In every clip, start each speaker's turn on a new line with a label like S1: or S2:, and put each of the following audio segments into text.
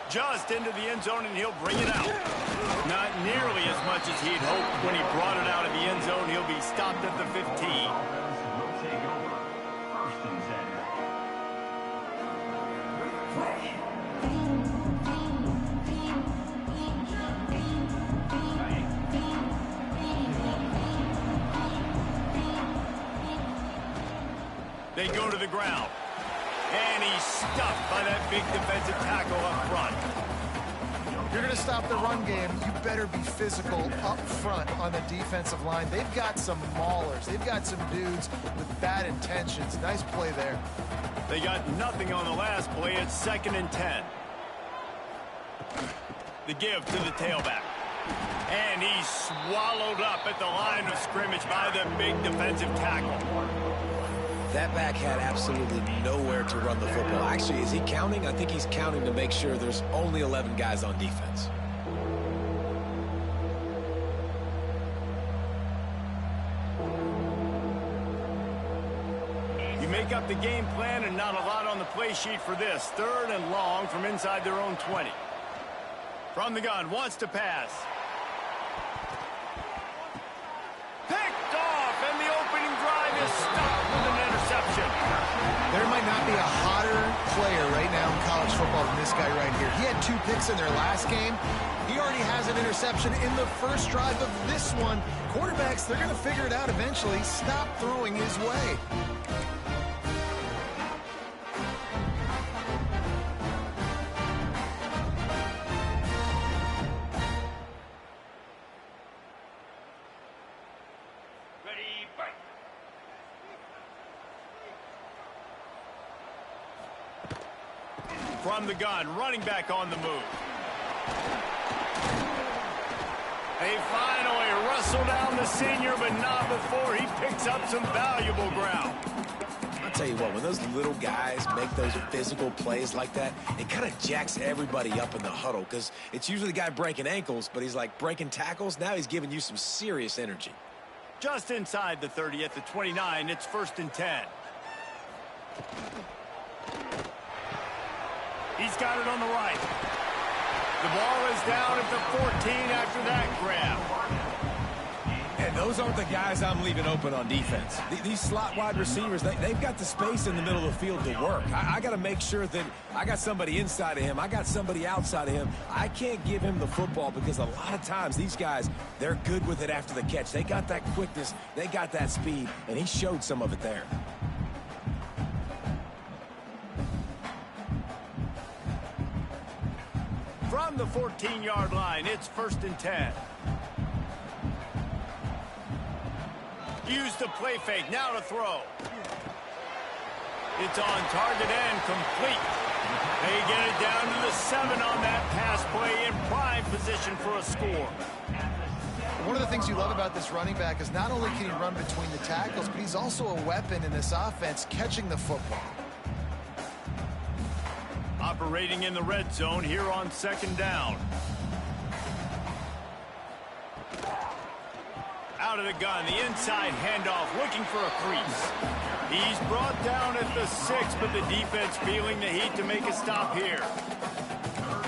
S1: Just into the end zone, and he'll bring it out. Not nearly as much as he'd hoped when he brought it out of the end zone. He'll be stopped at the 15. They go to the ground. And he's stuffed by that big defensive tackle up front.
S2: If you're going to stop the run game, you better be physical up front on the defensive line. They've got some maulers. They've got some dudes with bad intentions. Nice play there.
S1: They got nothing on the last play. It's 2nd and 10. The give to the tailback. And he's swallowed up at the line of scrimmage by the big defensive tackle.
S3: That back had absolutely nowhere to run the football. Actually, is he counting? I think he's counting to make sure there's only 11 guys on defense.
S1: You make up the game plan and not a lot on the play sheet for this. 3rd and long from inside their own 20. From the gun, wants to pass. Picked off, and the opening drive is stopped with an interception.
S2: There might not be a hotter player right now in college football than this guy right here. He had 2 picks in their last game. He already has an interception in the first drive of this one. Quarterbacks, they're going to figure it out eventually. Stop throwing his way.
S1: From the gun, running back on the move. They finally wrestle down the senior, but not before he picks up some valuable ground.
S3: I'll tell you what, when those little guys make those physical plays like that, it kind of jacks everybody up in the huddle because it's usually the guy breaking ankles, but he's like breaking tackles. Now he's giving you some serious energy.
S1: Just inside the 30 at the 29, it's 1st and 10. He's got it on the right. The ball is down at the 14 after that grab.
S4: And those aren't the guys I'm leaving open on defense. These slot wide receivers, they've got the space in the middle of the field to work. I got to make sure that I got somebody inside of him. I got somebody outside of him. I can't give him the football because a lot of times these guys, they're good with it after the catch. They got that quickness. They got that speed, and he showed some of it there.
S1: From the 14-yard line, it's 1st and 10. Use the play fake, now to throw. It's on target and complete. They get it down to the 7 on that pass play in prime position for a score.
S2: One of the things you love about this running back is not only can he run between the tackles, but he's also a weapon in this offense catching the football.
S1: Operating in the red zone here on 2nd down. Out of the gun, the inside handoff, looking for a crease. He's brought down at the 6, but the defense feeling the heat to make a stop here.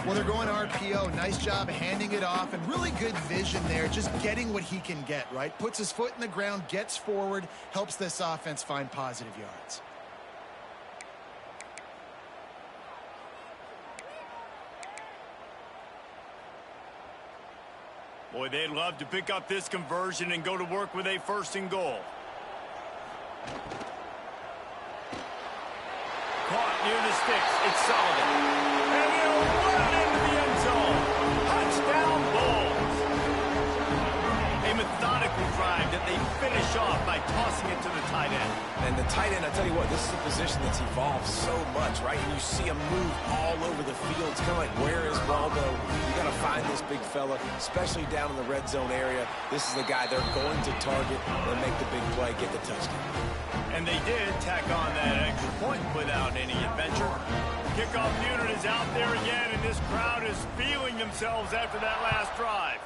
S2: Well, they're going RPO. Nice job handing it off, and really good vision there, just getting what he can get, right? Puts his foot in the ground, gets forward, helps this offense find positive yards.
S1: Boy, they'd love to pick up this conversion and go to work with a 1st and goal. Caught near the sticks. It's Sullivan. And he'll run it into the end zone. Touchdown, Bulls. A methodical drive that they finish off by tossing it to the tight end.
S3: And the tight end, I tell you what, this is a position that's evolved so much, right? And you see him move all over the field. It's kind of like, where is Waldo? You got to find this big fella, especially down in the red zone area. This is the guy they're going to target and make the big play, get the touchdown.
S1: And they did tack on that extra point without any adventure. Kickoff unit is out there again, and this crowd is feeling themselves after that last drive.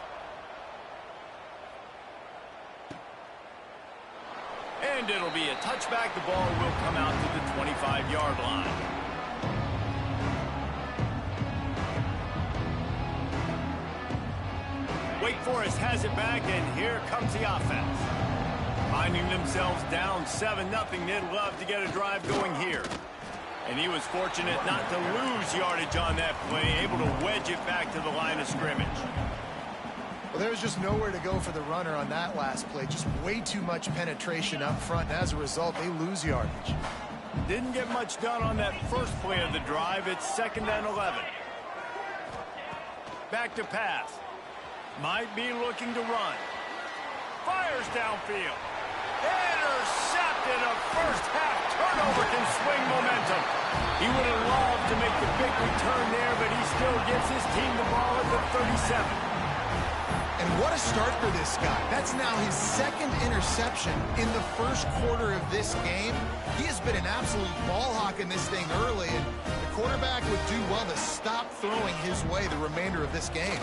S1: And it'll be a touchback. The ball will come out to the 25-yard line. Forest has it back, and here comes the offense. Finding themselves down 7-0, they'd love to get a drive going here. And he was fortunate not to lose yardage on that play, able to wedge it back to the line of scrimmage.
S2: Well, there was just nowhere to go for the runner on that last play. Just way too much penetration up front, and as a result, they lose yardage.
S1: Didn't get much done on that first play of the drive. It's 2nd and 11. Back to pass. Might be looking to run. Fires downfield. Intercepted. A first-half turnover can swing momentum. He would have loved to make the big return there, but he still gives his team the ball at the 37.
S2: And what a start for this guy. That's now his 2nd interception in the first quarter of this game. He has been an absolute ball hawk in this thing early, and the quarterback would do well to stop throwing his way the remainder of this game.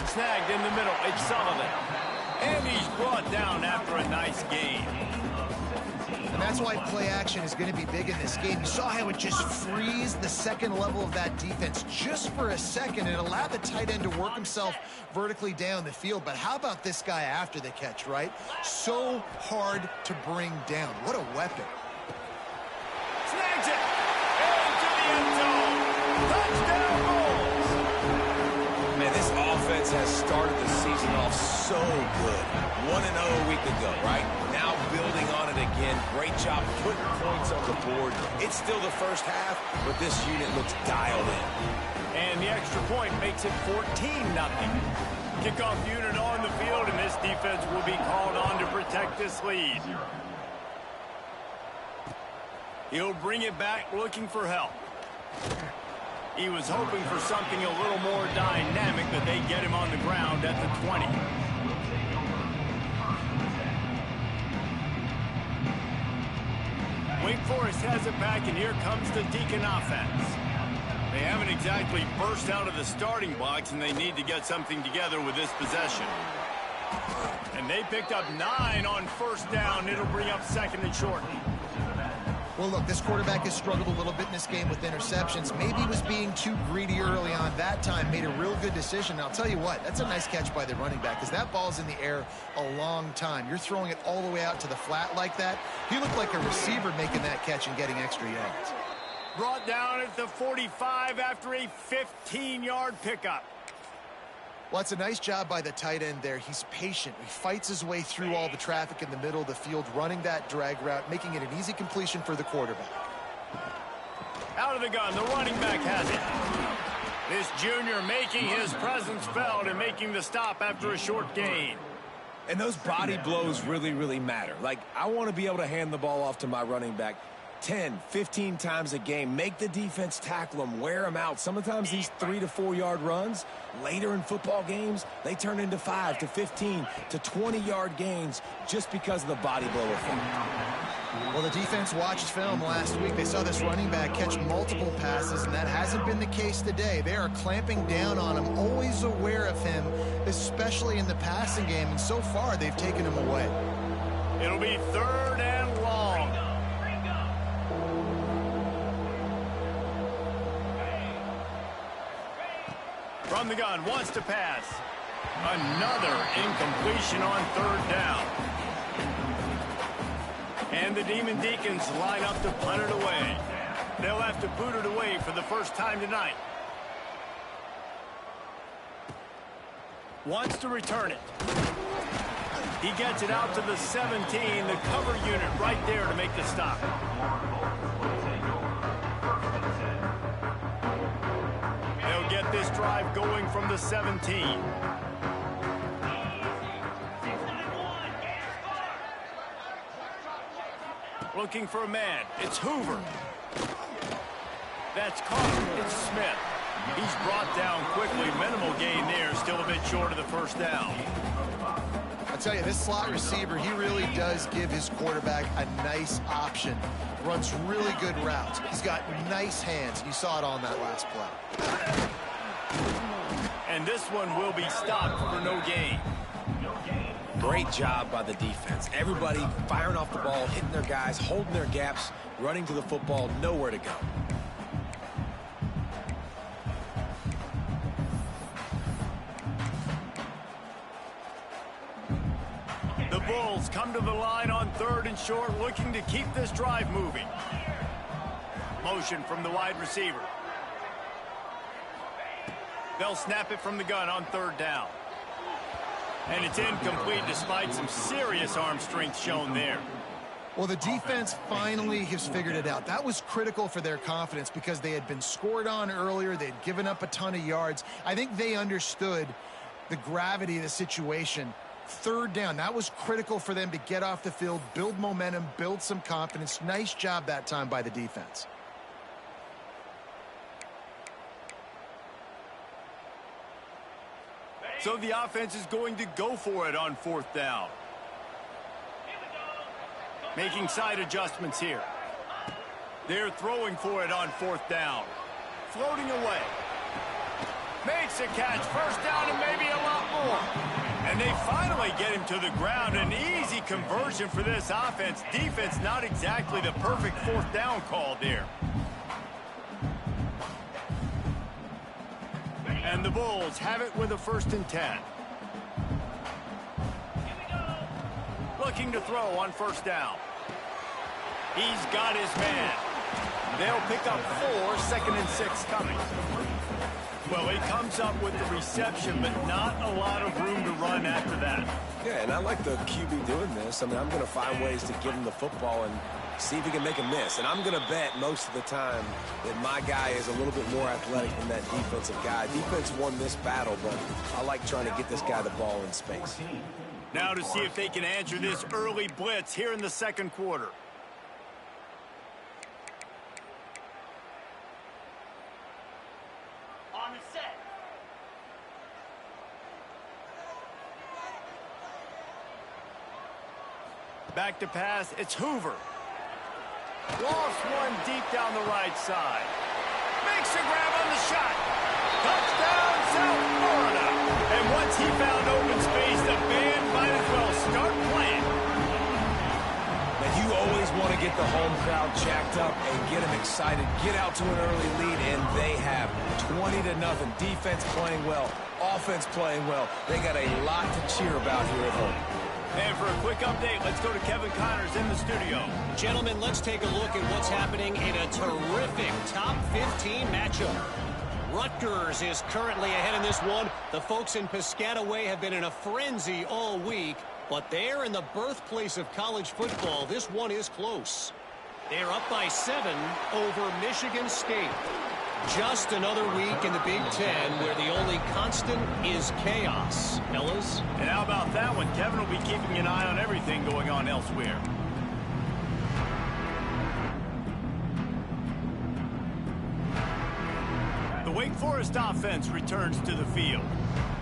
S1: Snagged in the middle. It's Sullivan. And he's brought down after a nice gain.
S2: And that's why play action is going to be big in this game. You saw how it just freezed the second level of that defense just for a second. It allowed the tight end to work himself vertically down the field. But how about this guy after the catch, right? So hard to bring down. What a weapon.
S1: Snags it. Into the end zone. Touchdown Bulls.
S3: Man, this offense has started the season off so good. 1-0 a week ago, right? Now building on it again. Great job putting points on the board. It's still the first half, but this unit looks dialed in.
S1: And the extra point makes it 14-0. Kickoff unit on the field, and this defense will be called on to protect this lead. He'll bring it back looking for help. He was hoping for something a little more dynamic, but they get him on the ground at the 20. Wake Forest has it back, and here comes the Deacon offense. They haven't exactly burst out of the starting blocks, and they need to get something together with this possession. And they picked up 9 on first down. It'll bring up 2nd and short.
S2: Well, look, this quarterback has struggled a little bit in this game with interceptions. Maybe he was being too greedy early on. That time made a real good decision. And I'll tell you what, that's a nice catch by the running back because that ball's in the air a long time. You're throwing it all the way out to the flat like that. He looked like a receiver making that catch and getting extra yards.
S1: Brought down at the 45 after a 15-yard pickup.
S2: Well, it's a nice job by the tight end there. He's patient. He fights his way through all the traffic in the middle of the field, running that drag route, making it an easy completion for the quarterback.
S1: Out of the gun, the running back has it. This junior making his presence felt and making the stop after a short gain.
S4: And those body blows really, really matter. Like, I want to be able to hand the ball off to my running back 10, 15 times a game. Make the defense tackle them, wear them out. Sometimes these 3 to 4 yard runs, later in football games, they turn into 5 to 15 to 20 yard gains just because of the body blow effect.
S2: Well, the defense watched film last week. They saw this running back catch multiple passes, and that hasn't been the case today. They are clamping down on him, always aware of him, especially in the passing game, and so far they've taken him away.
S1: It'll be 3rd and long. From the gun, wants to pass. Another incompletion on 3rd down. And the Demon Deacons line up to punt it away. They'll have to boot it away for the first time tonight. Wants to return it. He gets it out to the 17, the cover unit right there to make the stop. They'll get this drive going from the 17. Looking for a man. It's Hoover. That's caught. It's Smith. He's brought down quickly. Minimal gain there. Still a bit short of the first down.
S2: I'll tell you, this slot receiver, he really does give his quarterback a nice option. Runs really good routes. He's got nice hands. You saw it on that last play.
S1: And this one will be stopped for no gain.
S3: Great job by the defense. Everybody firing off the ball, hitting their guys, holding their gaps, running to the football, nowhere to go.
S1: Bulls come to the line on 3rd and short, looking to keep this drive moving. Motion from the wide receiver. They'll snap it from the gun on 3rd down. And it's incomplete despite some serious arm strength shown there.
S2: Well, the defense finally has figured it out. That was critical for their confidence because they had been scored on earlier. They had given up a ton of yards. I think they understood the gravity of the situation. 3rd down, that was critical for them to get off the field, build momentum, build some confidence. Nice job that time by the defense.
S1: So the offense is going to go for it on 4th down. Making side adjustments here. They're throwing for it on 4th down. Floating away. Makes a catch. 1st down and maybe a lot more. And they finally get him to the ground. An easy conversion for this offense. Defense not exactly the perfect 4th down call there. And the Bulls have it with a 1st and 10. Looking to throw on 1st down. He's got his man. They'll pick up 4, 2nd and 6 coming. Well, he comes up with the reception, but not a lot of room to run after that.
S3: Yeah, and I like the QB doing this. I mean, I'm going to find ways to give him the football and see if he can make a miss. And I'm going to bet most of the time that my guy is a little bit more athletic than that defensive guy. Defense won this battle, but I like trying to get this guy the ball in space.
S1: Now to see if they can answer this early blitz here in the 2nd quarter.
S5: On the set.
S1: Back to pass, it's Hoover. Lost one deep down the right side. Makes a grab on the shot. Touchdown, South Florida. And once he found open space, the band might as well start playing.
S3: Now, you always want to get the home crowd jacked up and get them excited. Get out to an early lead, and they have 20-0. Defense playing well, offense playing well. They got a lot to cheer about here at home.
S1: And for a quick update, let's go to Kevin Connors in the studio.
S5: Gentlemen, let's take a look at what's happening in a terrific top 15 matchup. Rutgers is currently ahead in this one. The folks in Piscataway have been in a frenzy all week, but they're in the birthplace of college football. This one is close. They're up by 7 over Michigan State. Just another week in the Big Ten where the only constant is chaos. Fellas?
S1: And how about that one? Kevin will be keeping an eye on everything going on elsewhere. The Wake Forest offense returns to the field.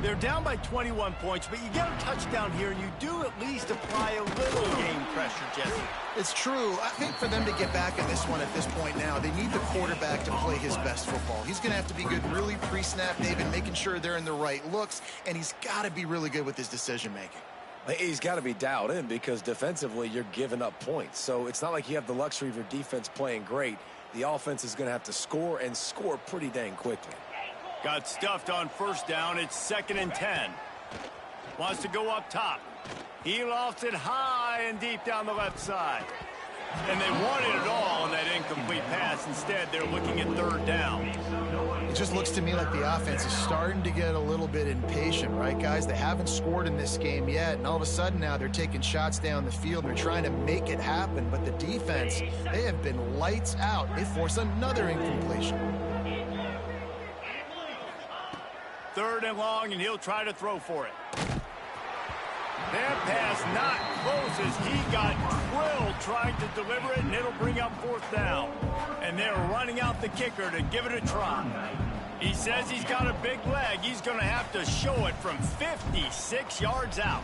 S1: They're down by 21 points, but you get a touchdown here, and you do at least apply a little game pressure, Jesse.
S2: It's true. I think for them to get back in this one at this point now, they need the quarterback to play his best football. He's going to have to be good really pre-snap, David, making sure they're in the right looks, and he's got to be really good with his decision-making.
S3: He's got to be dialed in because defensively you're giving up points. So it's not like you have the luxury of your defense playing great. The offense is going to have to score and score pretty dang quickly.
S1: Got stuffed on 1st down. It's 2nd and 10. Wants to go up top. He lofts it high and deep down the left side. And they wanted it all on that incomplete pass. Instead, they're looking at 3rd down.
S2: It just looks to me like the offense is starting to get a little bit impatient, right, guys? They haven't scored in this game yet, and all of a sudden now they're taking shots down the field. They're trying to make it happen, but the defense, they have been lights out. They force another incompletion.
S1: 3rd and long, and he'll try to throw for it. That pass not close as he got drilled trying to deliver it, and it'll bring up 4th down. And they're running out the kicker to give it a try. He says he's got a big leg. He's going to have to show it from 56 yards out.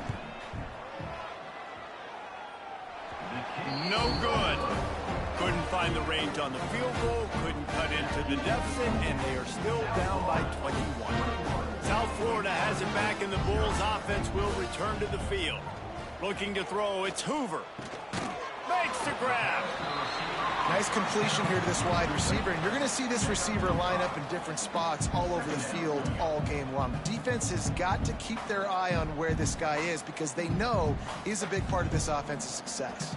S1: No good. Couldn't find the range on the field goal, couldn't cut into the deficit, and they are still down by 21. South Florida has it back, and the Bulls offense will return to the field. Looking to throw, it's Hoover. Makes the grab.
S2: Nice completion here to this wide receiver, and you're going to see this receiver line up in different spots all over the field all game long. Defense has got to keep their eye on where this guy is because they know he's a big part of this offense's success.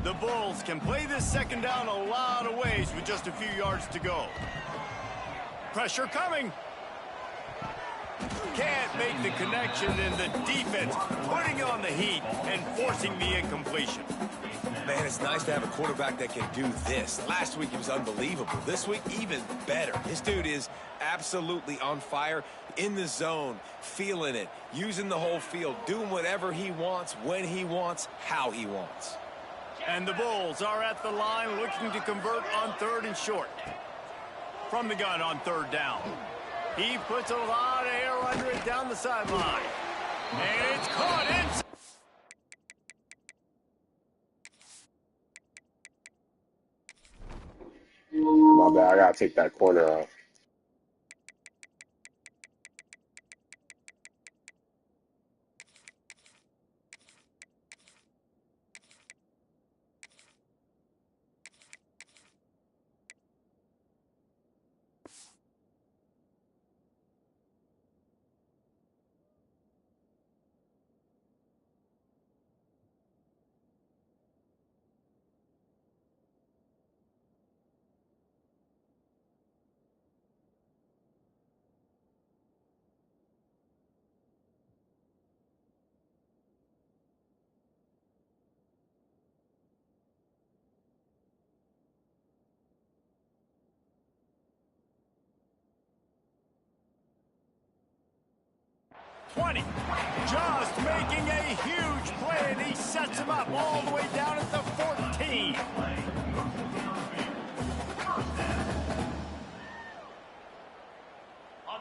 S1: The Bulls can play this second down a lot of ways with just a few yards to go. Pressure coming. Can't make the connection, and the defense putting on the heat and forcing the incompletion.
S3: Man, it's nice to have a quarterback that can do this. Last week, he was unbelievable. This week, even better. This dude is absolutely on fire, in the zone, feeling it, using the whole field, doing whatever he wants, when he wants, how he wants.
S1: And the Bulls are at the line looking to convert on 3rd and short. From the gun on 3rd down. He puts a lot of air under it down the sideline. And it's caught inside.
S6: My bad, I gotta take that corner off.
S1: Just making a huge play, and he sets him up all the way down at the 14.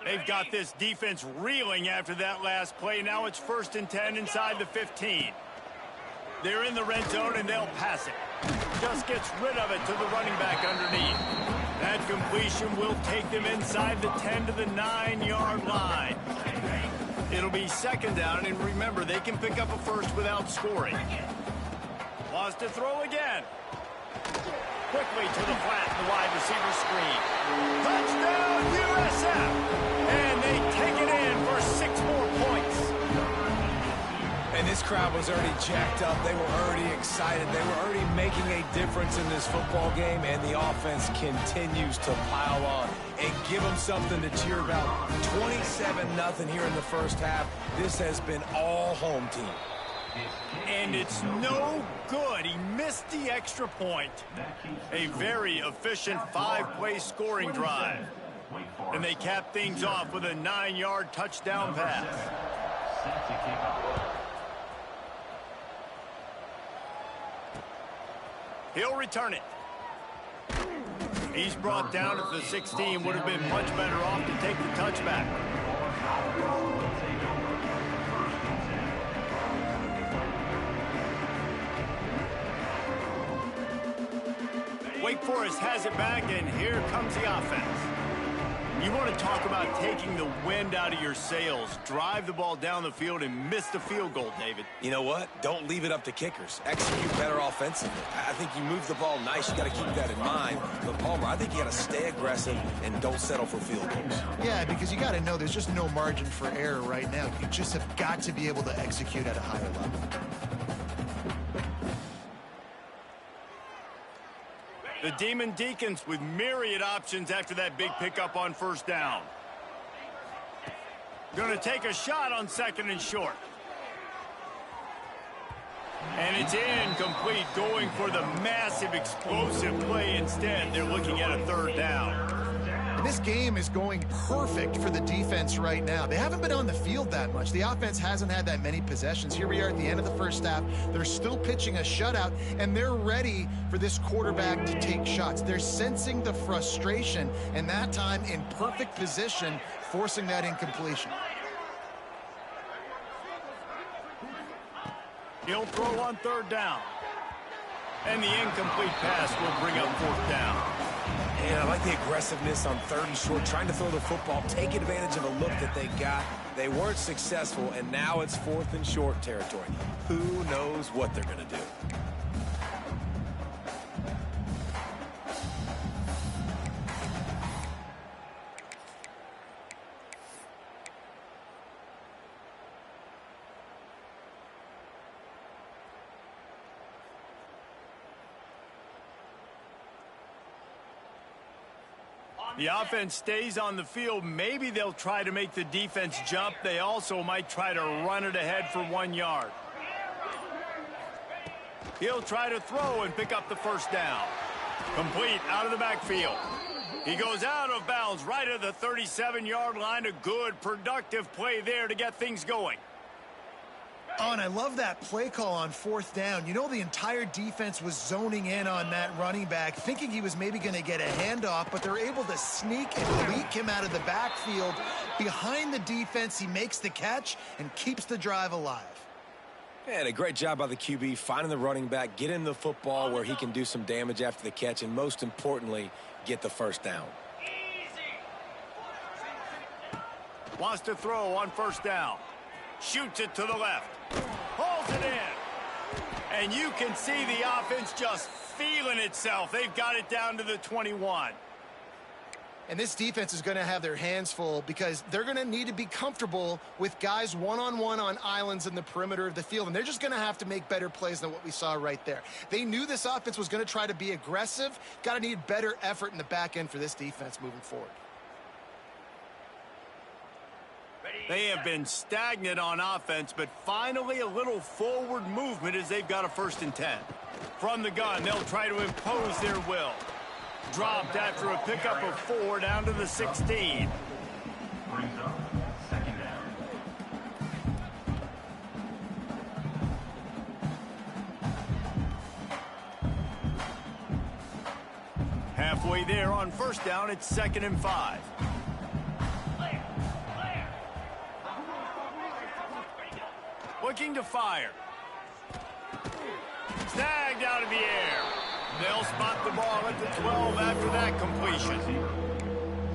S1: They've got this defense reeling after that last play. Now it's 1st and 10 inside the 15. They're in the red zone, and they'll pass it. Just gets rid of it to the running back underneath. That completion will take them inside the 10 to the 9-yard line. It'll be 2nd down, and remember, they can pick up a first without scoring. Wants to throw again. Quickly to the flat, the wide receiver screen. Touchdown, USF! And they take it in for 6 more points.
S4: And this crowd was already jacked up. They were already excited. They were already making a difference in this football game, and the offense continues to pile on and give them something to cheer about. 27-0 here in the first half. This has been all home team.
S1: And it's no good. He missed the extra point. A very efficient 5-play scoring drive. And they cap things off with a 9-yard touchdown pass. He'll return it. He's brought down at the 16. Would have been much better off to take the touchback. Wake Forest has it back, and here comes the offense. You want to talk about taking the wind out of your sails. Drive the ball down the field and miss the field goal, David.
S3: You know what? Don't leave it up to kickers. Execute better offensively. I think you move the ball nice. You got to keep that in mind. But, Palmer, I think you got to stay aggressive and don't settle for field goals.
S2: Yeah, because you got to know there's just no margin for error right now. You just have got to be able to execute at a higher level.
S1: The Demon Deacons with myriad options after that big pickup on 1st down. Going to take a shot on 2nd and short. And it's incomplete, going for the massive explosive play instead. They're looking at a 3rd down.
S2: And this game is going perfect for the defense right now. They haven't been on the field that much. The offense hasn't had that many possessions. Here we are at the end of the first half. They're still pitching a shutout, and they're ready for this quarterback to take shots. They're sensing the frustration, and that time in perfect position, forcing that incompletion.
S1: He'll throw on 3rd down. And the incomplete pass will bring up 4th down.
S3: Yeah, I like the aggressiveness on 3rd and short, trying to throw the football, take advantage of a look that they got. They weren't successful, and now it's 4th and short territory. Who knows what they're going to do?
S1: The offense stays on the field. Maybe they'll try to make the defense jump. They also might try to run it ahead for 1 yard. He'll try to throw and pick up the first down. Complete out of the backfield. He goes out of bounds right at the 37-yard line. A good, productive play there to get things going.
S2: Oh, and I love that play call on 4th down. You know, the entire defense was zoning in on that running back, thinking he was maybe going to get a handoff, but they're able to sneak and leak him out of the backfield. Behind the defense, he makes the catch and keeps the drive alive.
S3: And a great job by the QB finding the running back, getting the football where he can do some damage after the catch, and most importantly, get the first down.
S1: Wants to throw on 1st down. Shoots it to the left. Holds it in. And you can see the offense just feeling itself. They've got it down to the 21.
S2: And this defense is going to have their hands full because they're going to need to be comfortable with guys one-on-one on islands in the perimeter of the field. And they're just going to have to make better plays than what we saw right there. They knew this offense was going to try to be aggressive. Got to need better effort in the back end for this defense moving forward.
S1: They have been stagnant on offense, but finally a little forward movement as they've got a 1st and 10. From the gun, they'll try to impose their will. Dropped after a pickup of 4 down to the 16. Halfway there on 1st down, it's 2nd and 5. Looking to fire. Snagged out of the air. They'll spot the ball at the 12 after that completion.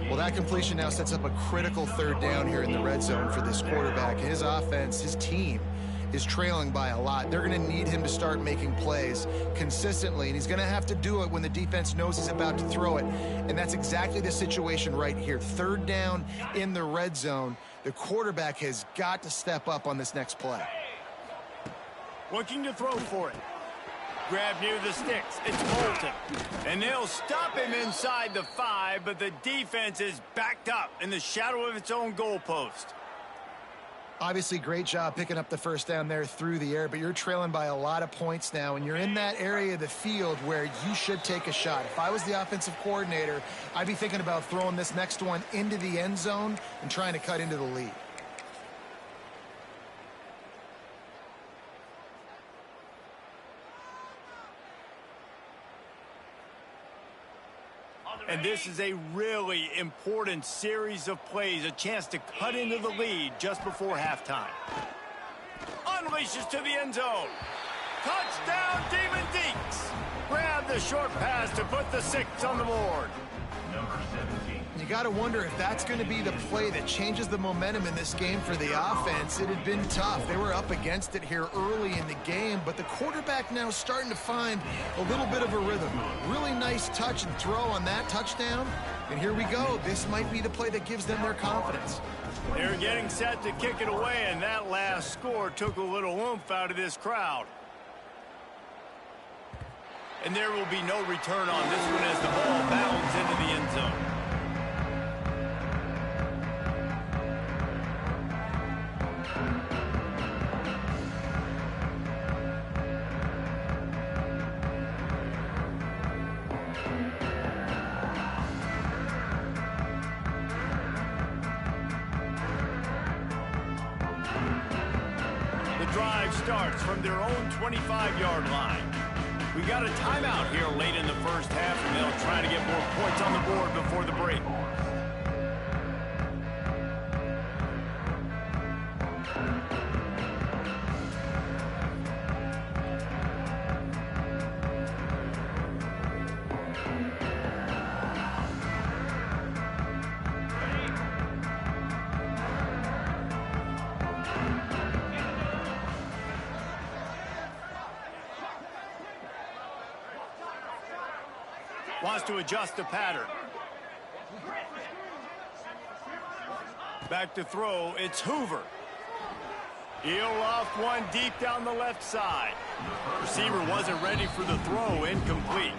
S2: Well, that completion now sets up a critical 3rd down here in the red zone for this quarterback. His offense, his team is trailing by a lot. They're going to need him to start making plays consistently, and he's going to have to do it when the defense knows he's about to throw it. And that's exactly the situation right here. 3rd down in the red zone. The quarterback has got to step up on this next play.
S1: Looking to throw for it. Grab near the sticks. It's Bolton. And they'll stop him inside the 5, but the defense is backed up in the shadow of its own goalpost.
S2: Obviously, great job picking up the 1st down there through the air, but you're trailing by a lot of points now, and you're in that area of the field where you should take a shot. If I was the offensive coordinator, I'd be thinking about throwing this next one into the end zone and trying to cut into the lead.
S1: And this is a really important series of plays, a chance to cut into the lead just before halftime. Unleashes to the end zone. Touchdown, Demon Deeks. Grab the short pass to put the 6 on the board.
S2: You got to wonder if that's going to be the play that changes the momentum in this game for the offense. It had been tough. They were up against it here early in the game, but the quarterback now starting to find a little bit of a rhythm. Really nice touch and throw on that touchdown. And here we go. This might be the play that gives them their confidence.
S1: They're getting set to kick it away, and that last score took a little oomph out of this crowd. And there will be no return on this one as the ball bounds into the end zone. Starts from their own 25-yard line. We got a timeout here late in the first half, and they'll try to get more points on the board before the break. Wants to adjust the pattern. Back to throw, it's Hoover. He'll loft one deep down the left side. Receiver wasn't ready for the throw, incomplete.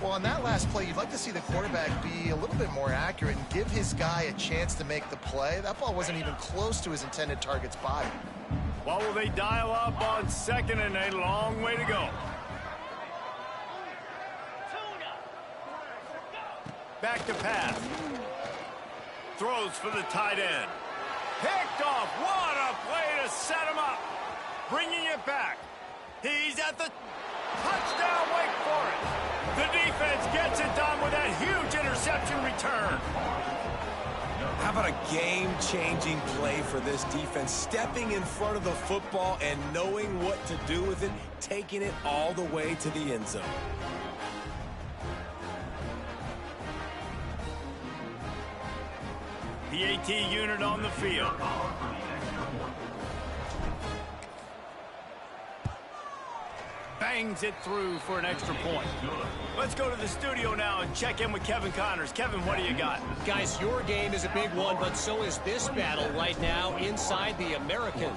S2: Well, on that last play, you'd like to see the quarterback be a little bit more accurate and give his guy a chance to make the play. That ball wasn't even close to his intended target's body.
S1: What will they dial up on second and a long way to go? Back to pass. Throws for the tight end. Picked off. What a play to set him up. Bringing it back. He's at the touchdown. Wait for it. The defense gets it done with that huge interception return.
S4: How about a game-changing play for this defense? Stepping in front of the football and knowing what to do with it, taking it all the way to the end zone.
S1: PAT unit on the field. Bangs it through for an extra point. Let's go to the studio now and check in with Kevin Connors. Kevin, what do you got?
S5: Guys, your game is a big one, but so is this battle right now inside the American.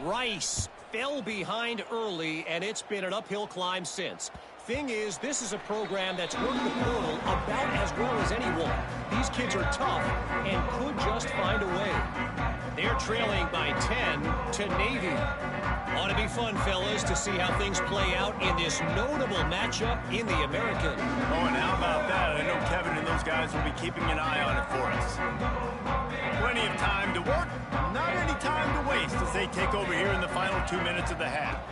S5: Rice fell behind early, and it's been an uphill climb since. Thing is, this is a program that's worked the portal about as well as anyone. These kids are tough and could just find a way. They're trailing by 10 to Navy. Ought to be fun, fellas, to see how things play out in this notable matchup in the American.
S1: Oh, and how about that? I know Kevin and those guys will be keeping an eye on it for us. Plenty of time to work, not any time to waste as they take over here in the final 2 minutes of the half.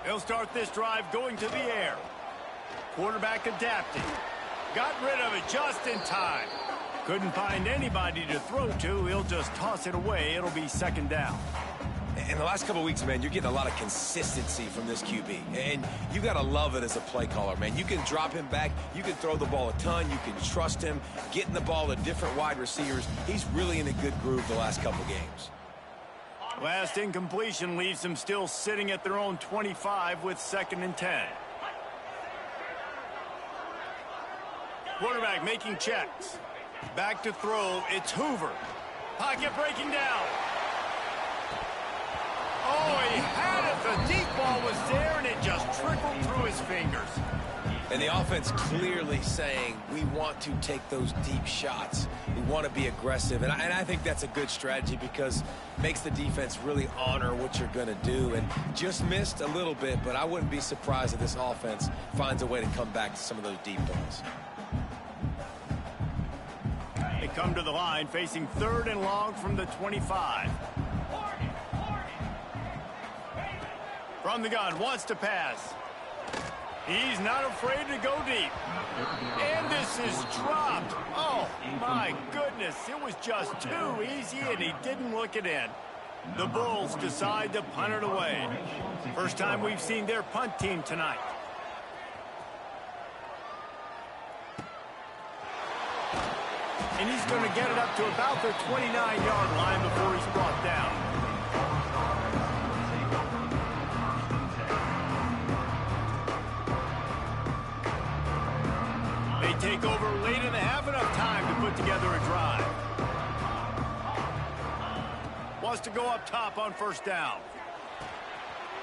S1: They'll start this drive going to the air. Quarterback adapting. Got rid of it just in time. Couldn't find anybody to throw to. He'll just toss it away. It'll be second down.
S4: In the last couple of weeks, man, you're getting a lot of consistency from this QB. And you got to love it as a play caller, man. You can drop him back. You can throw the ball a ton. You can trust him. Getting the ball to different wide receivers. He's really in a good groove the last couple games.
S1: Last incompletion leaves them still sitting at their own 25 with 2nd and 10. Quarterback making checks. Back to throw. It's Hoover. Pocket breaking down. Oh, he had it. The deep ball was there, and it just trickled through his fingers.
S4: And the offense clearly saying, we want to take those deep shots. We want to be aggressive. And I think that's a good strategy because it makes the defense really honor what you're going to do. And just missed a little bit, but I wouldn't be surprised if this offense finds a way to come back to some of those deep balls.
S1: They come to the line facing 3rd and long from the 25. From the gun, wants to pass. He's not afraid to go deep. And this is dropped. Oh, my goodness. It was just too easy, and he didn't look it in. The Bulls decide to punt it away. First time we've seen their punt team tonight. And he's going to get it up to about the 29-yard line before he's brought down. They take over late in the half, enough time to put together a drive. Wants to go up top on 1st down.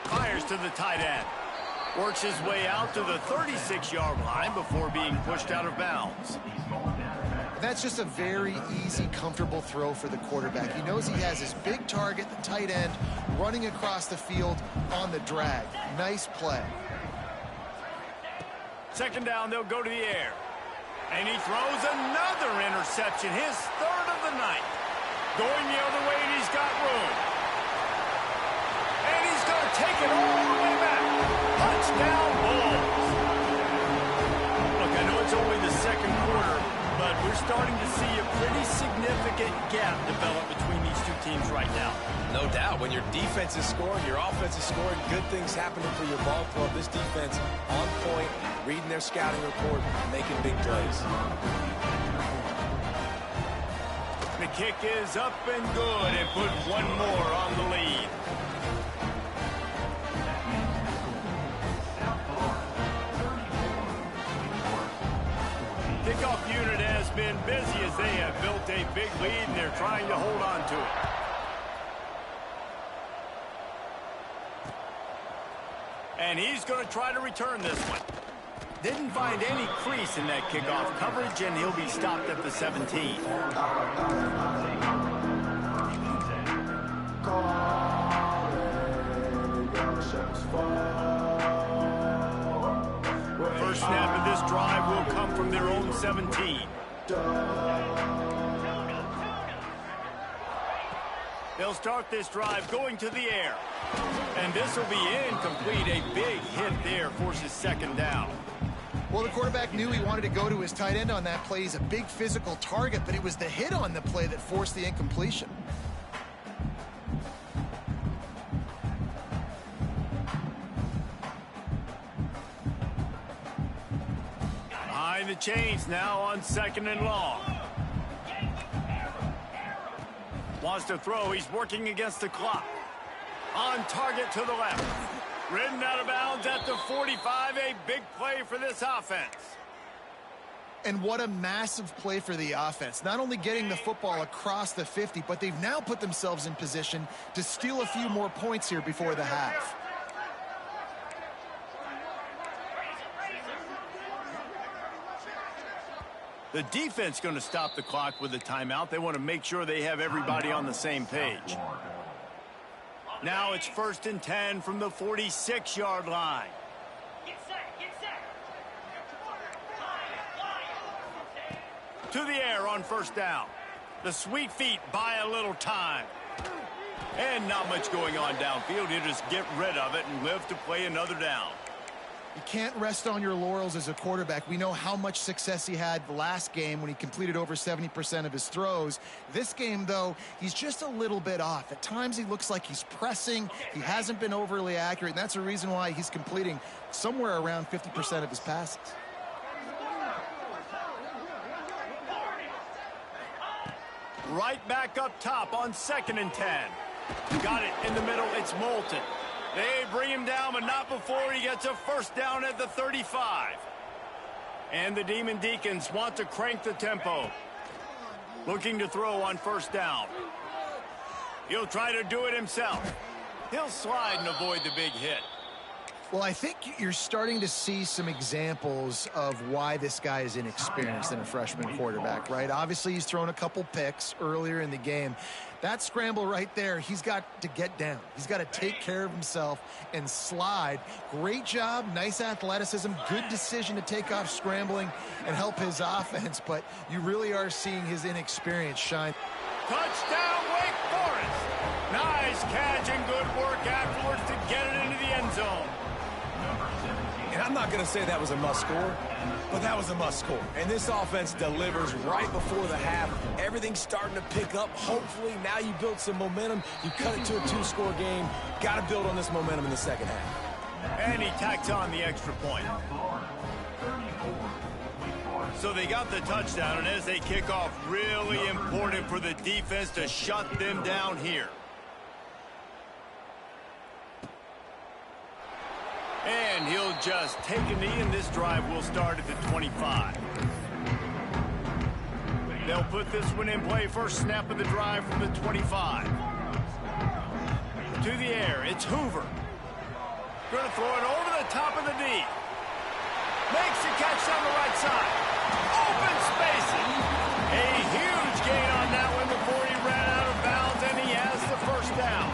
S1: Fires to the tight end. Works his way out to the 36-yard line before being pushed out of bounds.
S2: That's just a very easy, comfortable throw for the quarterback. He knows he has his big target, the tight end, running across the field on the drag. Nice play.
S1: 2nd down, they'll go to the air. And he throws another interception, his 3rd of the night. Going the other way, and he's got room. And he's going to take it all the way back. Touchdown, Bulls. Look, I know it's only the 2nd quarter, but we're starting to see a pretty significant gap develop between these two teams right now.
S4: No doubt. When your defense is scoring, your offense is scoring, good things happening for your ball club. This defense on point, reading their scouting report, making big plays.
S1: The kick is up and good and put one more on the lead. Kickoff unit has been busy as they have built a big lead and they're trying to hold on to it. And he's going to try to return this one. Didn't find any crease in that kickoff coverage, and he'll be stopped at the 17. First snap of this drive will come from their own 17. They'll start this drive going to the air. And this will be incomplete. A big hit there forces second down.
S2: Well, the quarterback knew he wanted to go to his tight end on that play. He's a big physical target, but it was the hit on the play that forced the incompletion.
S1: Behind the chains now on 2nd and long. Wants to throw. He's working against the clock. On target to the left. Ridden out of bounds at the 45. A big play for this offense.
S2: And what a massive play for the offense. Not only getting the football across the 50, but they've now put themselves in position to steal a few more points here before the half.
S1: The defense going to stop the clock with a timeout. They want to make sure they have everybody on the same page. Now it's 1st and 10 from the 46-yard line. To the air on 1st down. The sweet feet buy a little time. And not much going on downfield. You just get rid of it and live to play another down.
S2: You can't rest on your laurels as a quarterback. We know how much success he had the last game when he completed over 70% of his throws. This game, though, he's just a little bit off. At times, he looks like he's pressing. He hasn't been overly accurate, and that's a reason why he's completing somewhere around 50% of his passes.
S1: Right back up top on 2nd and 10. Got it in the middle. It's Moulton. They bring him down, but not before he gets a 1st down at the 35. And the Demon Deacons want to crank the tempo. Looking to throw on 1st down. He'll try to do it himself. He'll slide and avoid the big hit.
S2: Well, I think you're starting to see some examples of why this guy is inexperienced in a freshman quarterback, right? Obviously, he's thrown a couple picks earlier in the game. That scramble right there, he's got to get down. He's got to take care of himself and slide. Great job, nice athleticism, good decision to take off scrambling and help his offense, but you really are seeing his inexperience shine.
S1: Touchdown, Wake Forest! Nice catch and good work afterwards to get it into the end zone.
S4: And I'm not going to say that was a must score, but that was a must score. And this offense delivers right before the half. Everything's starting to pick up. Hopefully, now you build some momentum. You cut it to a 2-score game. Got to build on this momentum in the second half.
S1: And he tacks on the extra point. So they got the touchdown, and as they kick off, really important for the defense to shut them down here. And he'll just take a knee, and this drive will start at the 25. They'll put this one in play. First snap of the drive from the 25. To the air, it's Hoover. Going to throw it over the top of the D. Makes the catch on the right side. Open spaces. A huge gain on that one before he ran out of bounds, and he has the 1st down.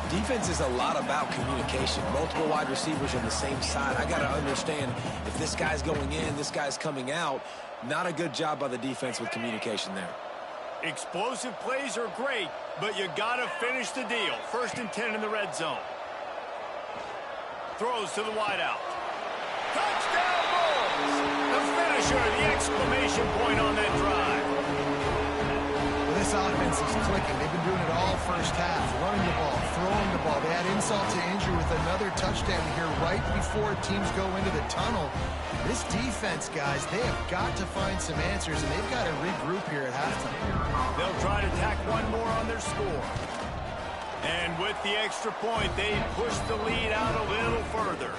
S3: Defense is a lot about communication. Multiple wide receivers on the same side. I got to understand if this guy's going in, this guy's coming out. Not a good job by the defense with communication there.
S1: Explosive plays are great, but you got to finish the deal. 1st and 10 in the red zone. Throws to the wideout. Touchdown Bulls! The finisher, the exclamation point on that drive.
S2: This offense is clicking. They've been doing it all first half. Running the ball, throwing the ball. They add insult to injury with another touchdown here right before teams go into the tunnel. This defense, guys, they have got to find some answers, and they've got to regroup here at halftime.
S1: They'll try to tack one more on their score. And with the extra point, they push the lead out a little further.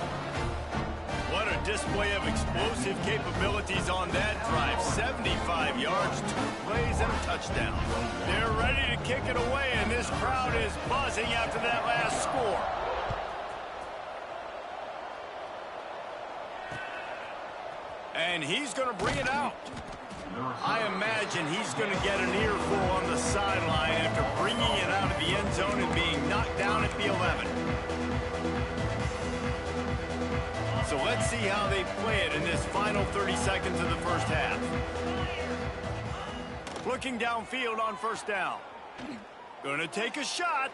S1: What a display of explosive capabilities on that drive. 75 yards, 2 plays, and a touchdown. They're ready to kick it away, and this crowd is buzzing after that last score. And he's going to bring it out. I imagine he's going to get an earful on the sideline after bringing it out of the end zone and being knocked down at the 11. So let's see how they play it in this final 30 seconds of the first half. Looking downfield on first down. Going to take a shot.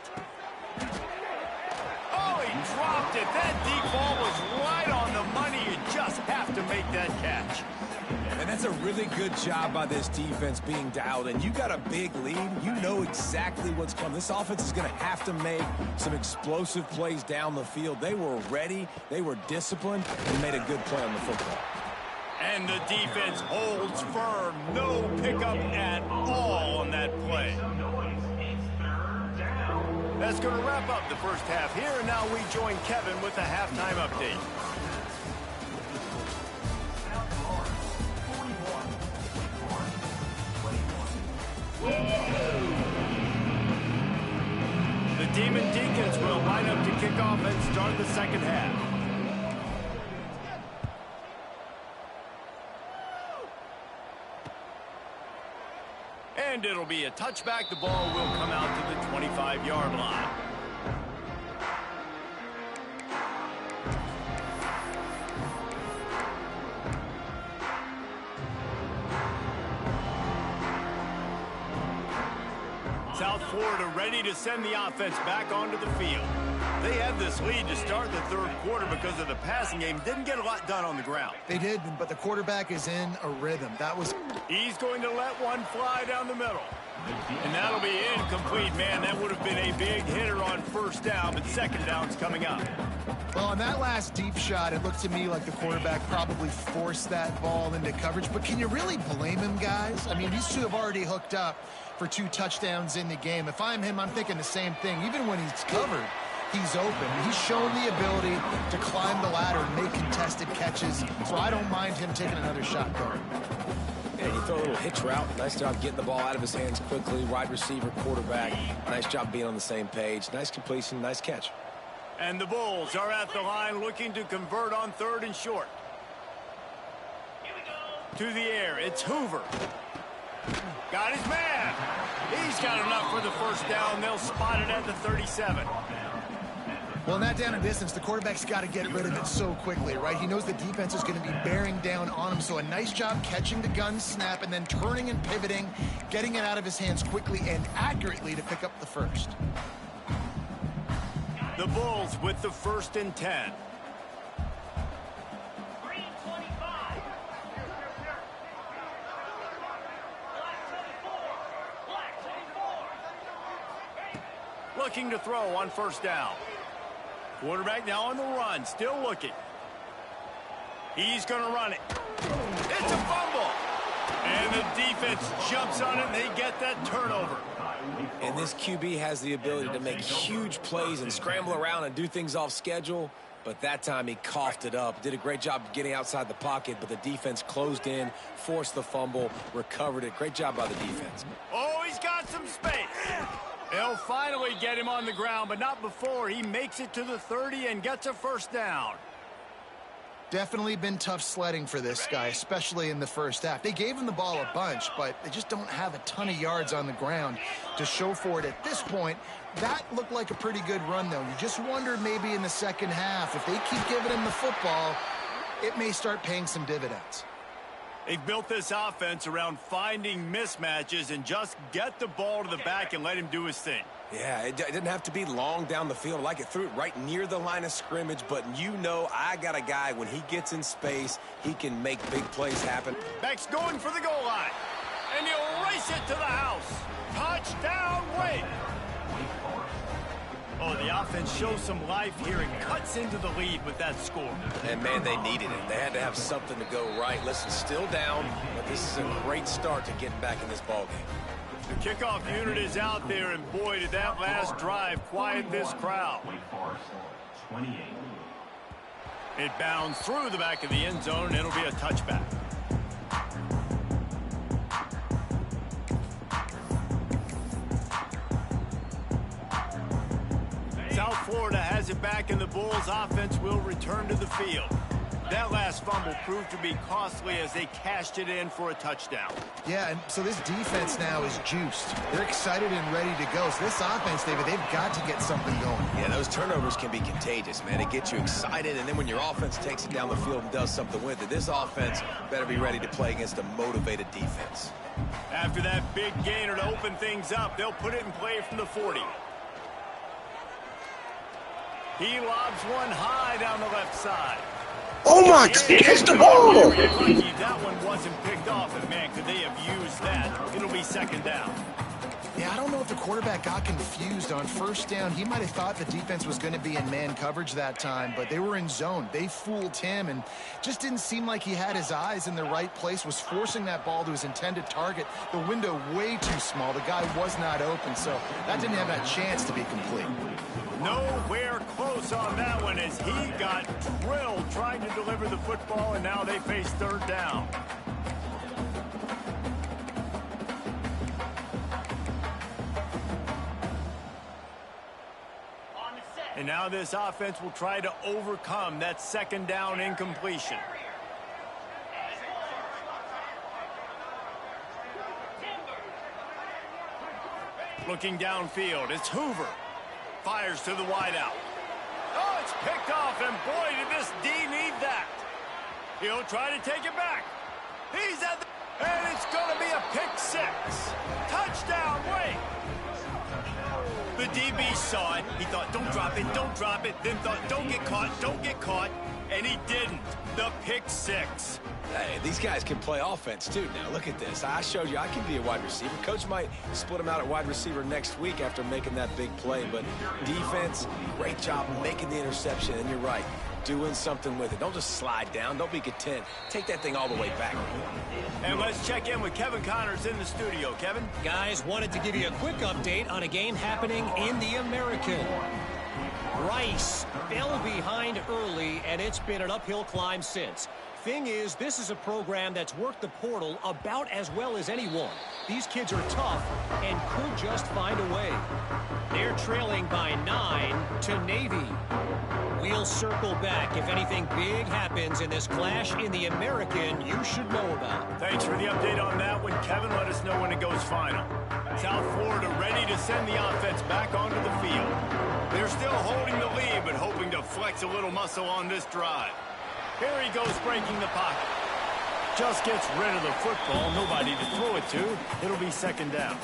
S1: Oh, he dropped it. That deep ball was right on the money. You just have to make that catch.
S4: And that's a really good job by this defense being dialed in. You got a big lead. You know exactly what's coming. This offense is going to have to make some explosive plays down the field. They were ready. They were disciplined and made a good play on the football.
S1: And the defense holds firm. No pickup at all on that play. That's going to wrap up the first half here. And now we join Kevin with the halftime update. The Demon Deacons will line up to kick off and start the second half. And it'll be a touchback. The ball will come out to the 25-yard line. South Florida ready to send the offense back onto the field. They had this lead to start the third quarter because of the passing game. Didn't get a lot done on the ground.
S2: They did, but the quarterback is in a rhythm.
S1: He's going to let one fly down the middle. And that'll be incomplete. Man, that would have been a big hitter on first down, but second down's coming up.
S2: Well, on that last deep shot, it looked to me like the quarterback probably forced that ball into coverage. But can you really blame him, guys? I mean, these two have already hooked up for 2 touchdowns in the game. If I'm him, I'm thinking the same thing. Even when he's covered, he's open. He's shown the ability to climb the ladder and make contested catches. So I don't mind him taking another shot there.
S3: Yeah, you throw a little hitch route. Nice job getting the ball out of his hands quickly. Wide receiver, quarterback. Nice job being on the same page. Nice completion, nice catch.
S1: And the Bulls are at the line looking to convert on third and short. To the air, it's Hoover. Got his man. He's got enough for the first down. They'll spot it at the 37.
S2: Well, in that down and distance, the quarterback's got to get rid of it so quickly, right? He knows the defense is going to be bearing down on him, so a nice job catching the gun snap and then turning and pivoting, getting it out of his hands quickly and accurately to pick up the first.
S1: The Bulls with the 1st and 10. Looking to throw on first down. Quarterback now on the run, still looking. He's going to run it. It's a fumble. And the defense jumps on it, and they get that turnover.
S3: And this QB has the ability to make huge plays and scramble around and do things off schedule. But that time he coughed it up. Did a great job getting outside the pocket, but the defense closed in, forced the fumble, recovered it. Great job by the defense.
S1: Oh, he's got some space. They'll finally get him on the ground, but not before he makes it to the 30 and gets a first down.
S2: Definitely been tough sledding for this guy, especially in the first half. They gave him the ball a bunch, but they just don't have a ton of yards on the ground to show for it at this point. That looked like a pretty good run, though. You just wonder maybe in the second half, if they keep giving him the football, it may start paying some dividends.
S1: They've built this offense around finding mismatches and just get the ball to the back and let him do his thing.
S3: Yeah, it didn't have to be long down the field. Like it threw it right near the line of scrimmage, but you know I got a guy, when he gets in space, he can make big plays happen.
S1: Beck's going for the goal line, and he'll race it to the house. Touchdown, Wake. Oh, the offense shows some life here and cuts into the lead with that score.
S3: And, man, they needed it. They had to have something to go right. Listen, still down, but this is a great start to getting back in this ballgame.
S1: The kickoff unit is out there, and boy, did that last drive quiet this crowd. It bounds through the back of the end zone, and it'll be a touchback. South Florida has it back, and the Bulls offense will return to the field. That last fumble proved to be costly as they cashed it in for a touchdown.
S2: Yeah, and so this defense now is juiced. They're excited and ready to go. So this offense, David, they've got to get something going.
S3: Yeah, those turnovers can be contagious, man. It gets you excited, and then when your offense takes it down the field and does something with it, this offense better be ready to play against a motivated defense.
S1: After that big gainer to open things up, they'll put it in play from the 40. He lobs one high down the left side.
S6: Oh my God, he hits the ball!
S1: Lucky that one wasn't picked off, and man, could they have used that. It'll be second down.
S2: Yeah, I don't know if the quarterback got confused on first down. He might have thought the defense was going to be in man coverage that time, but they were in zone. They fooled him and just didn't seem like he had his eyes in the right place, was forcing that ball to his intended target. The window way too small. The guy was not open, so that didn't have that chance to be complete.
S1: Nowhere close on that one as he got drilled trying to deliver the football, and now they face third down. And now this offense will try to overcome that second down incompletion. Looking downfield, it's Hoover. Fires to the wideout. Oh, it's picked off, and boy, did this D need that. He'll try to take it back. He's at the... And it's going to be a pick six. Touchdown, wait. The DB saw it. He thought, don't drop it, don't drop it. Then thought, don't get caught. And he didn't. The pick six.
S3: Hey, these guys can play offense, too. Now, look at this. I showed you I can be a wide receiver. Coach might split him out at wide receiver next week after making that big play. But defense, great job making the interception. And you're right, doing something with it. Don't just slide down. Don't be content. Take that thing all the way back.
S1: And let's check in with Kevin Connors in the studio. Kevin?
S5: Guys, wanted to give you a quick update on a game happening in the American. Rice fell behind early, and it's been an uphill climb since. Thing is, this is a program that's worked the portal about as well as anyone. These kids are tough and could just find a way. They're trailing by 9 to Navy. We'll circle back if anything big happens in this clash in the American you should know about.
S1: Thanks for the update on that one, Kevin. Let us know when it goes final. South Florida ready to send the offense back onto the field. They're still holding the lead, but hoping to flex a little muscle on this drive. Here he goes, breaking the pocket. Just gets rid of the football. Nobody to throw it to. It'll be second down.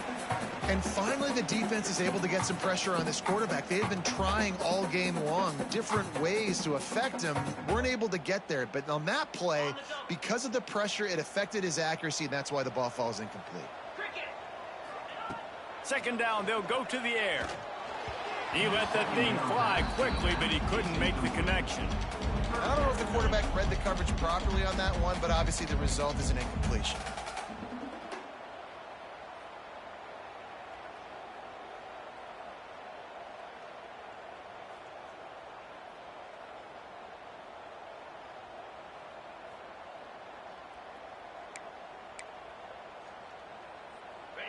S2: And finally, the defense is able to get some pressure on this quarterback. They've been trying all game long different ways to affect him. Weren't able to get there. But on that play, because of the pressure, it affected his accuracy, and that's why the ball falls incomplete.
S1: Second down, they'll go to the air. He let that thing fly quickly, but he couldn't make the connection.
S2: I don't know if the quarterback read the coverage properly on that one, but obviously the result is an incompletion.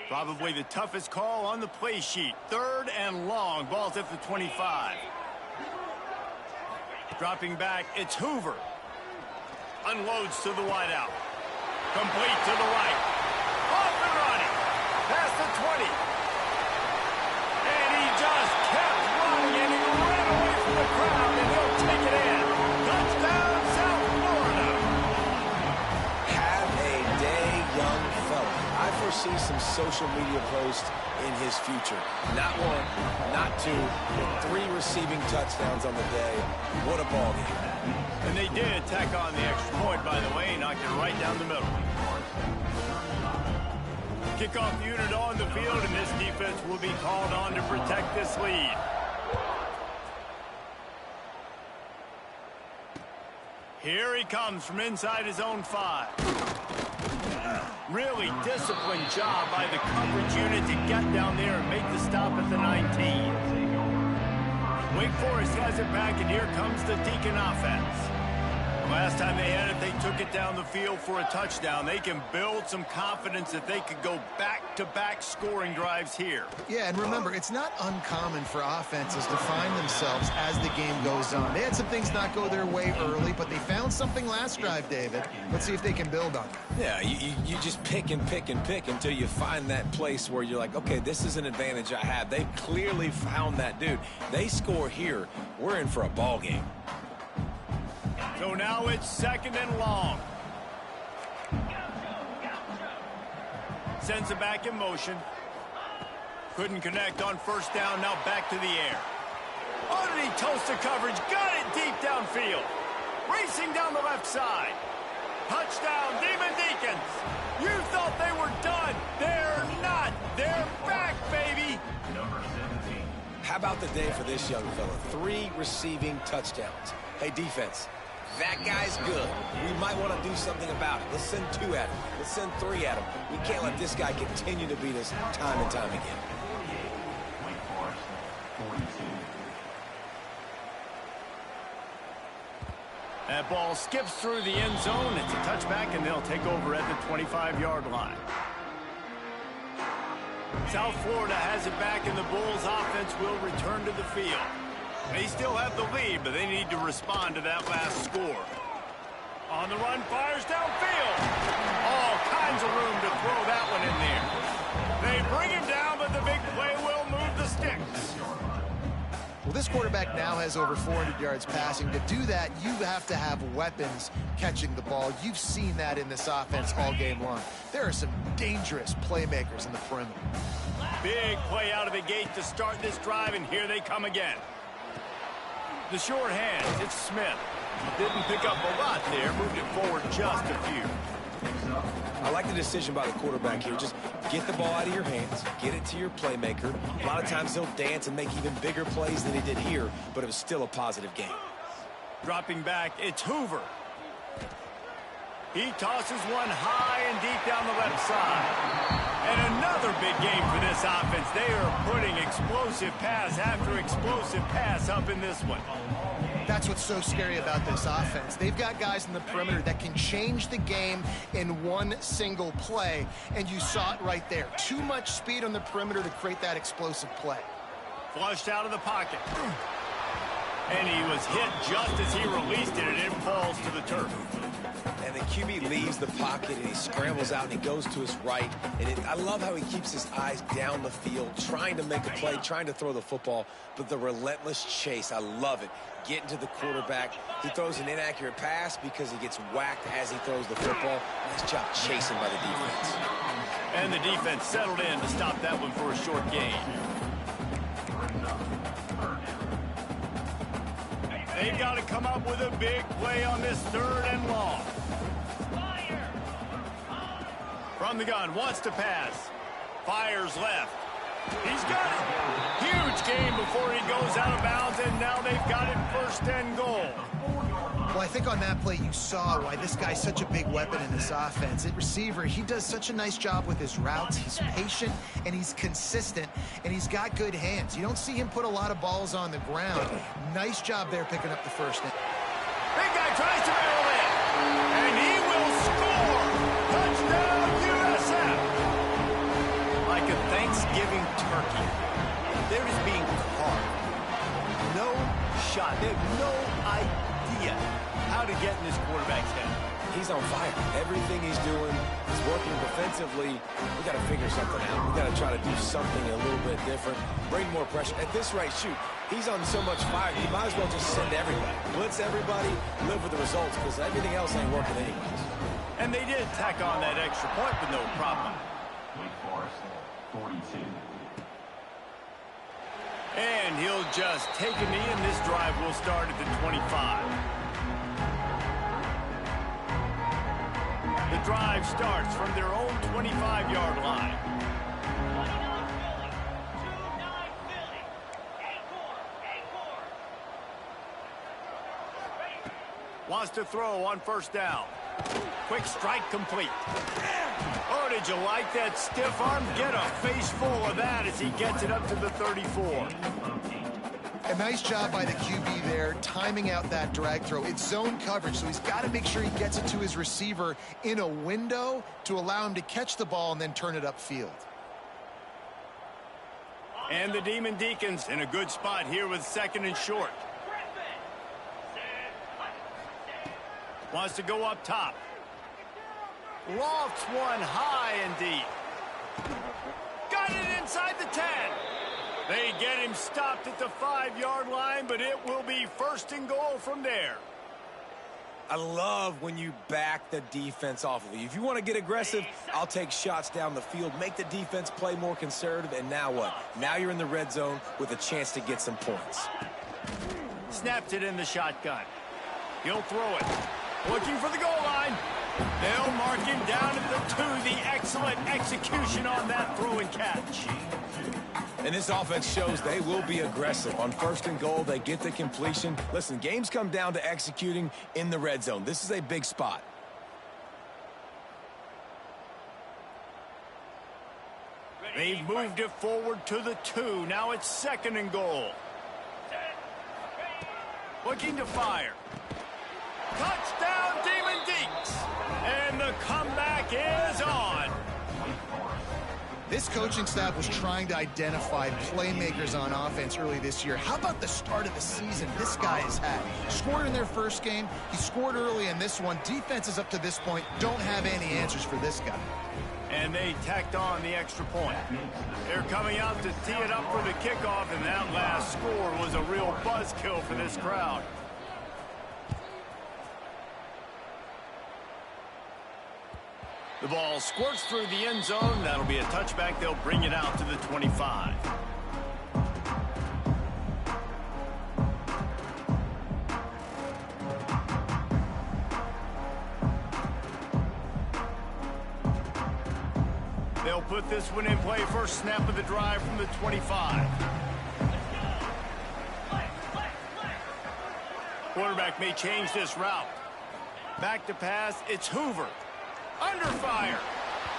S1: Probably the toughest call on the play sheet. Third and long. Ball's at the 25. Dropping back, it's Hoover. Unloads to the wideout. Complete to the right. Off and running. Past the 20. And he just kept running, and he ran away from the crowd, and he'll take it in. Touchdown, South Florida.
S3: Have a day, young fella. I foresee some social media posts in his future. Not one, not two, but 3 receiving touchdowns on the day. What a ball game.
S1: And they did tack on the extra point, by the way, knocked it right down the middle. Kickoff unit on the field, and this defense will be called on to protect this lead. Here he comes from inside his own 5. Really disciplined job by the coverage unit to get down there and make the stop at the 19. Wake Forest has it back, and here comes the Deacon offense. Last time they had it, they took it down the field for a touchdown. They can build some confidence that they could go back-to-back scoring drives here.
S2: Yeah, and remember, it's not uncommon for offenses to find themselves as the game goes on. They had some things not go their way early, but they found something last drive, David. Let's see if they can build on that.
S3: Yeah, you just pick and pick and pick until you find that place where you're like, okay, this is an advantage I have. They've clearly found that, dude. They score here, we're in for a ball game.
S1: So now it's 2nd and long. Sends it back in motion. Couldn't connect on 1st down. Now back to the air. Oh, did he toast the coverage? Got it deep downfield. Racing down the left side. Touchdown, Demon Deacons. You thought they were done. They're not. They're back, baby.
S3: How about the day for this young fella? 3 receiving touchdowns. Hey, defense. That guy's good. We might want to do something about it. Let's send 2 at him. Let's send 3 at him. We can't let this guy continue to beat us time and time again.
S1: That ball skips through the end zone. It's a touchback, and they'll take over at the 25-yard line. South Florida has it back, and the Bulls offense will return to the field. They still have the lead, but they need to respond to that last score. On the run, fires downfield. All kinds of room to throw that one in there. They bring him down, but the big play will move the sticks.
S2: Well, this quarterback now has over 400 yards passing. To do that, you have to have weapons catching the ball. You've seen that in this offense all game long. There are some dangerous playmakers in the perimeter.
S1: Big play out of the gate to start this drive, and here they come again. The short hands, it's Smith. Didn't pick up a lot there, moved it forward just a few.
S3: I like the decision by the quarterback here. Just get the ball out of your hands, get it to your playmaker. A lot of times he'll dance and make even bigger plays than he did here, but it was still a positive game.
S1: Dropping back, it's Hoover. He tosses one high and deep down the left side. And another big game for this offense. They are putting explosive pass after explosive pass up in this one.
S2: That's what's so scary about this offense. They've got guys in the perimeter that can change the game in one single play, and you saw it right there. Too much speed on the perimeter to create that explosive play.
S1: Flushed out of the pocket. And he was hit just as he released it, and it falls to the turf.
S3: And the QB leaves the pocket, and he scrambles out, and he goes to his right. And I love how he keeps his eyes down the field, trying to make a play, trying to throw the football, but the relentless chase, I love it. Getting to the quarterback. He throws an inaccurate pass because he gets whacked as he throws the football. Nice job chasing by the defense.
S1: And the defense settled in to stop that one for a short gain. They've got to come up with a big play on this 3rd and long. From the gun, wants to pass. Fires left. He's got it. Huge gain before he goes out of bounds, and now they've got it 1st and goal.
S2: Well, I think on that play you saw why this guy's such a big weapon in this offense. At receiver, he does such a nice job with his routes. He's patient, and he's consistent, and he's got good hands. You don't see him put a lot of balls on the ground. Nice job there picking up the 1st.
S1: Big guy tries to barrel in, and he will score. Touchdown, USF. Like a Thanksgiving turkey. They're just being carved. No shot. They have no idea how to get in this quarterback's head.
S3: He's on fire. Everything he's doing is working defensively. We got to figure something out. We got to try to do something a little bit different. Bring more pressure. At this rate, shoot, he's on so much fire, you might as well just send everybody. Blitz everybody, live with the results, because everything else ain't working anyways.
S1: And they did tack on that extra point with no problem.
S7: 42.
S1: And he'll just take a knee, and this drive will start at the 25. The drive starts from their own 25-yard line. Wants to throw on 1st down. Quick strike complete. Oh, did you like that stiff arm? Get a face full of that as he gets it up to the 34.
S2: A nice job by the QB there, timing out that drag throw. It's zone coverage, so he's got to make sure he gets it to his receiver in a window to allow him to catch the ball and then turn it upfield.
S1: And the Demon Deacons in a good spot here with 2nd and short. Wants to go up top. Lofts one high and deep. Got it inside the 10. They get him stopped at the 5-yard line, but it will be 1st and goal from there.
S3: I love when you back the defense off of you. If you want to get aggressive, I'll take shots down the field, make the defense play more conservative, and now what? Now you're in the red zone with a chance to get some points.
S1: Snaps it in the shotgun. He'll throw it. Looking for the goal line. They'll mark him down at the 2. The excellent execution on that throw and catch.
S3: And this offense shows they will be aggressive. On 1st and goal, they get the completion. Listen, games come down to executing in the red zone. This is a big spot.
S1: They've moved it forward to the 2. Now it's 2nd and goal. Looking to fire. Touchdown, Demon Deeks. And the comeback is on.
S2: This coaching staff was trying to identify playmakers on offense early this year. How about the start of the season this guy has had? Scored in their first game. He scored early in this one. Defenses up to this point don't have any answers for this guy.
S1: And they tacked on the extra point. They're coming out to tee it up for the kickoff, and that last score was a real buzzkill for this crowd. The ball squirts through the end zone. That'll be a touchback. They'll bring it out to the 25. They'll put this one in play. First snap of the drive from the 25. Quarterback may change this route. Back to pass. It's Hoover. Under fire.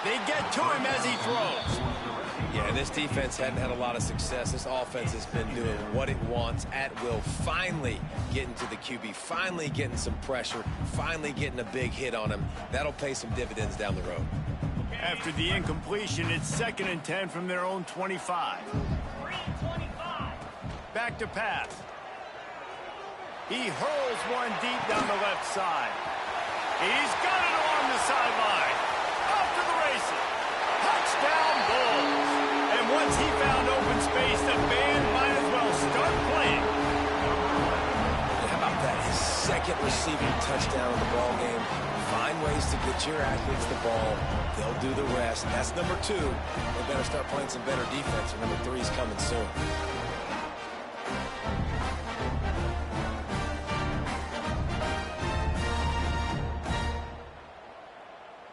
S1: They get to him as he throws.
S3: Yeah, this defense hadn't had a lot of success. This offense has been doing what it wants at will. Finally getting to the QB. Finally getting some pressure. Finally getting a big hit on him. That'll pay some dividends down the road.
S1: After the incompletion, it's 2nd and 10 from their own 25. Back to pass. He hurls one deep down the left side. He's got it along the sideline. Off to the races. Touchdown, Bulls. And once he found open space, the band might as well start playing.
S3: How about that? His 2nd receiving touchdown of the ball game. Find ways to get your athletes the ball. They'll do the rest. That's number 2. They better start playing some better defense, and number 3 is coming soon.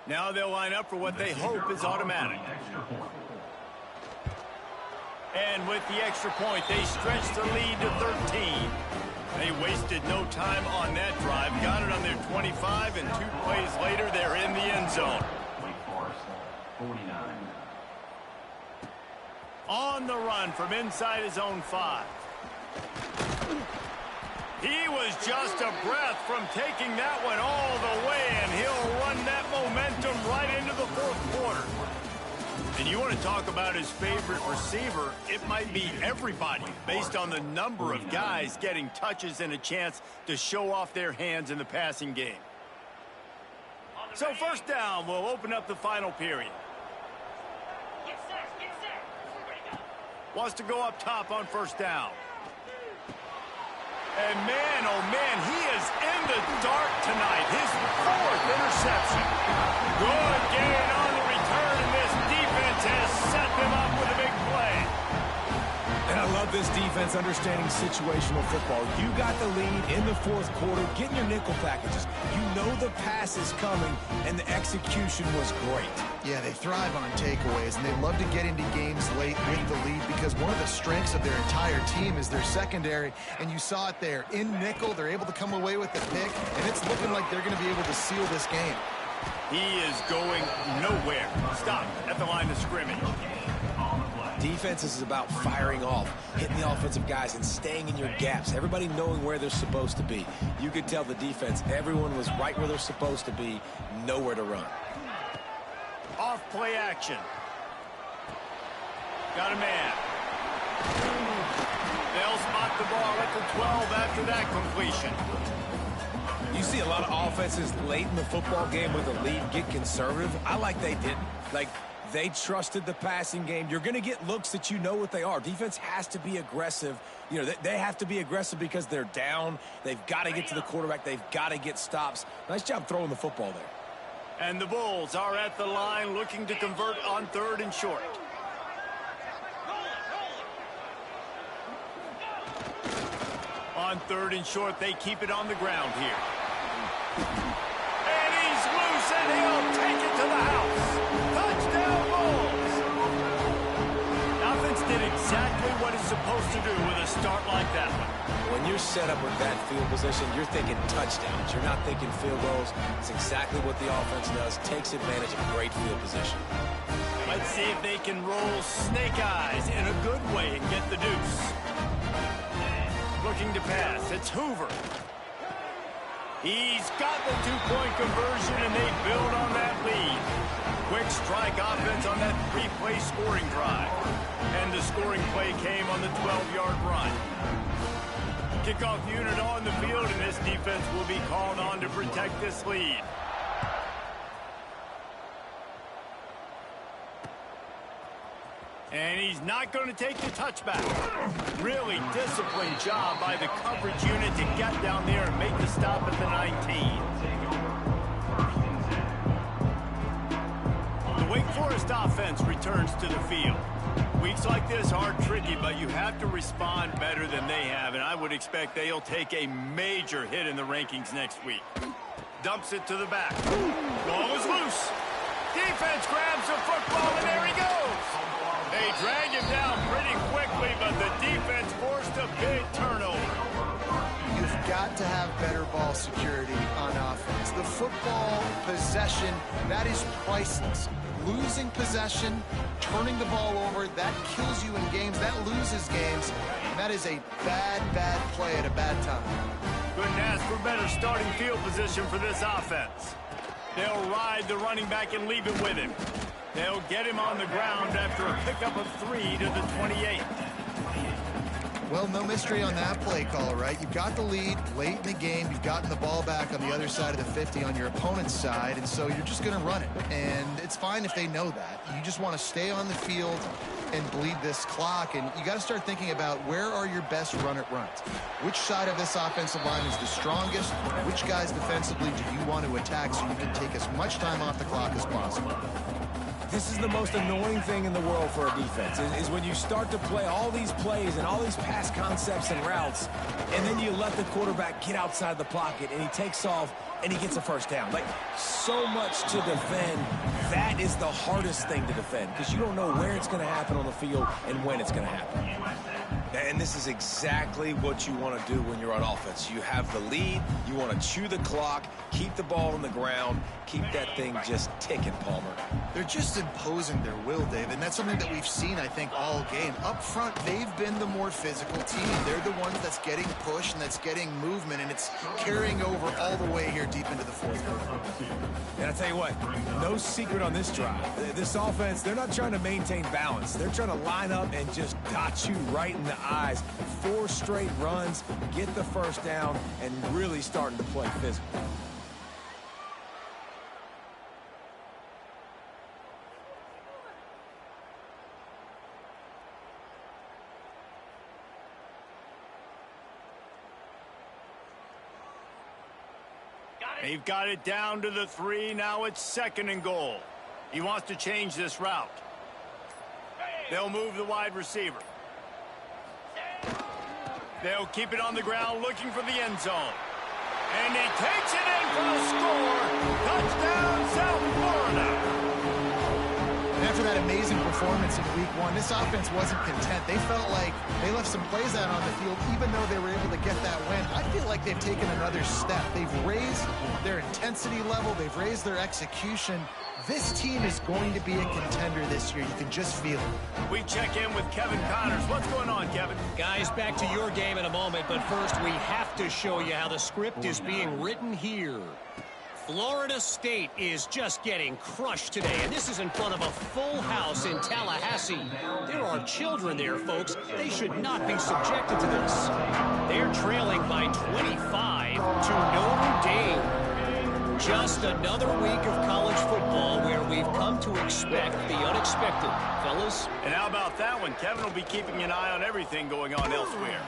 S1: Now they'll line up for what they hope is automatic. And with the extra point, they stretch the lead to 13. They wasted no time on that drive. Got it on their 25, and 2 plays later, they're in the end zone. On the run from inside his own 5. He was just a breath from taking that one all the way, and he'll run that momentum right into the 4th quarter. And you want to talk about his favorite receiver, it might be everybody, based on the number of guys getting touches and a chance to show off their hands in the passing game. So 1st down will open up the final period. Wants to go up top on 1st down. And man, oh man, he is in the dark tonight. His 4th interception. Good gain on the return, and this defense has set them up with a big play.
S4: And I love this defense understanding situational football. You got the lead in the 4th quarter, getting your nickel packages. You know the pass is coming, and the execution was great.
S2: Yeah, they thrive on takeaways, and they love to get into games late with the lead because one of the strengths of their entire team is their secondary, and you saw it there. In nickel, they're able to come away with the pick, and it's looking like they're going to be able to seal this game.
S1: He is going nowhere. Stop at the line of scrimmage.
S3: Defense is about firing off, hitting the offensive guys, and staying in your gaps. Everybody knowing where they're supposed to be. You could tell the defense, everyone was right where they're supposed to be, nowhere to run.
S1: Off play action. Got a man. They'll spot the ball at the 12 after that completion.
S4: You see a lot of offenses late in the football game with a lead get conservative. I like they didn't. Like, they trusted the passing game. You're going to get looks that you know what they are. Defense has to be aggressive. You know, they have to be aggressive because they're down. They've got to get to the quarterback. They've got to get stops. Nice job throwing the football there.
S1: And the Bulls are at the line looking to convert on 3rd and short. On 3rd and short, they keep it on the ground here. And he's loose, and he'll take it to the house. Touchdown, Bulls! Offense did exactly what it's supposed to do with a start like that one.
S3: When you're set up with that field position, you're thinking touchdowns. You're not thinking field goals. It's exactly what the offense does. Takes advantage of great field position.
S1: Let's see if they can roll snake eyes in a good way and get the deuce. Looking to pass. It's Hoover. He's got the 2-point conversion, and they build on that lead. Quick strike offense on that 3-play scoring drive. And the scoring play came on the 12-yard run. Kickoff unit on the field, and this defense will be called on to protect this lead. And he's not going to take the touchback. Really disciplined job by the coverage unit to get down there and make the stop at the 19. The Wake Forest offense returns to the field. Weeks like this are tricky, but you have to respond better than they have, and I would expect they'll take a major hit in the rankings next week. Dumps it to the back. Ball is loose. Defense grabs the football, and there he goes. They drag him down pretty quickly, but the defense forced a big turnover.
S2: You've got to have better ball security on offense. The football possession, that is priceless. Losing possession, turning the ball over, that kills you in games. That loses games. And that is a bad, bad play at a bad time.
S1: Couldn't ask for better starting field position for this offense. They'll ride the running back and leave it with him. They'll get him on the ground after a pickup of 3 to the 28.
S2: Well, no mystery on that play call, right? You've got the lead late in the game. You've gotten the ball back on the other side of the 50 on your opponent's side, and so you're just going to run it. And it's fine if they know that. You just want to stay on the field and bleed this clock, and you got to start thinking about where are your best run-it-runs. Which side of this offensive line is the strongest? Which guys defensively do you want to attack so you can take as much time off the clock as possible?
S4: This is the most annoying thing in the world for a defense, is when you start to play all these plays and all these pass concepts and routes, and then you let the quarterback get outside the pocket, and he takes off, and he gets a first down. Like, so much to defend. That is the hardest thing to defend, because you don't know where it's going to happen on the field and when it's going to happen. And this is exactly what you want to do when you're on offense. You have the lead. You want to chew the clock, keep the ball on the ground, keep that thing just ticking, Palmer.
S2: They're just imposing their will, David, and that's something that we've seen, I think, all game. Up front, they've been the more physical team. They're the ones that's getting pushed and that's getting movement, and it's carrying over all the way here deep into the fourth quarter.
S4: And I tell you what, no secret on this drive. This offense, they're not trying to maintain balance. They're trying to line up and just dot you right in the eyes. 4 straight runs, get the first down, and really starting to play physical.
S1: They've got it down to the 3. Now it's 2nd and goal. He wants to change this route. They'll move the wide receiver. They'll keep it on the ground looking for the end zone. And he takes it in for a score. Touchdown, South Florida.
S2: After after that amazing performance in Week 1, this offense wasn't content. They felt like they left some plays out on the field, even though they were able to get that win. I feel like they've taken another step. They've raised their intensity level. They've raised their execution. This team is going to be a contender this year. You can just feel it.
S1: We check in with Kevin Connors. What's going on, Kevin?
S5: Guys, back to your game in a moment, but first we have to show you how the script is being written here. Florida State is just getting crushed today, and this is in front of a full house in Tallahassee. There are children there, folks. They should not be subjected to this. They're trailing by 25 to Notre Dame. Just another week of college football where we've come to expect the unexpected. Fellas?
S1: And how about that one? Kevin will be keeping an eye on everything going on elsewhere.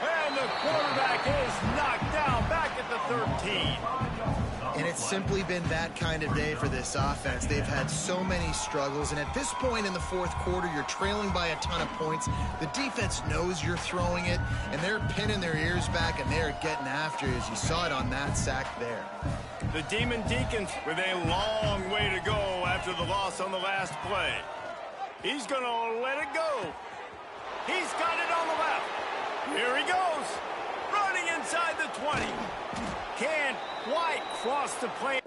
S1: And the quarterback is knocked down back at the 13.
S2: And it's simply been that kind of day for this offense. They've had so many struggles, and at this point in the fourth quarter, you're trailing by a ton of points. The defense knows you're throwing it, and they're pinning their ears back, and they're getting after it, as you saw it on that sack there.
S1: The Demon Deacons with a long way to go after the loss on the last play. He's going to let it go. He's got it on the left. Here he goes. Running inside the 20. Can't quite cross the plane.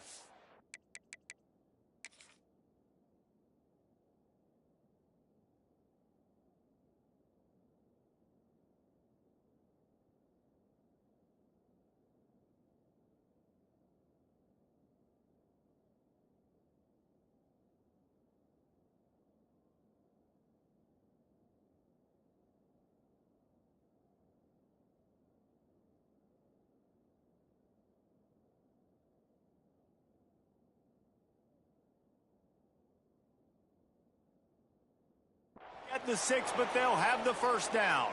S1: At the 6, but they'll have the first down.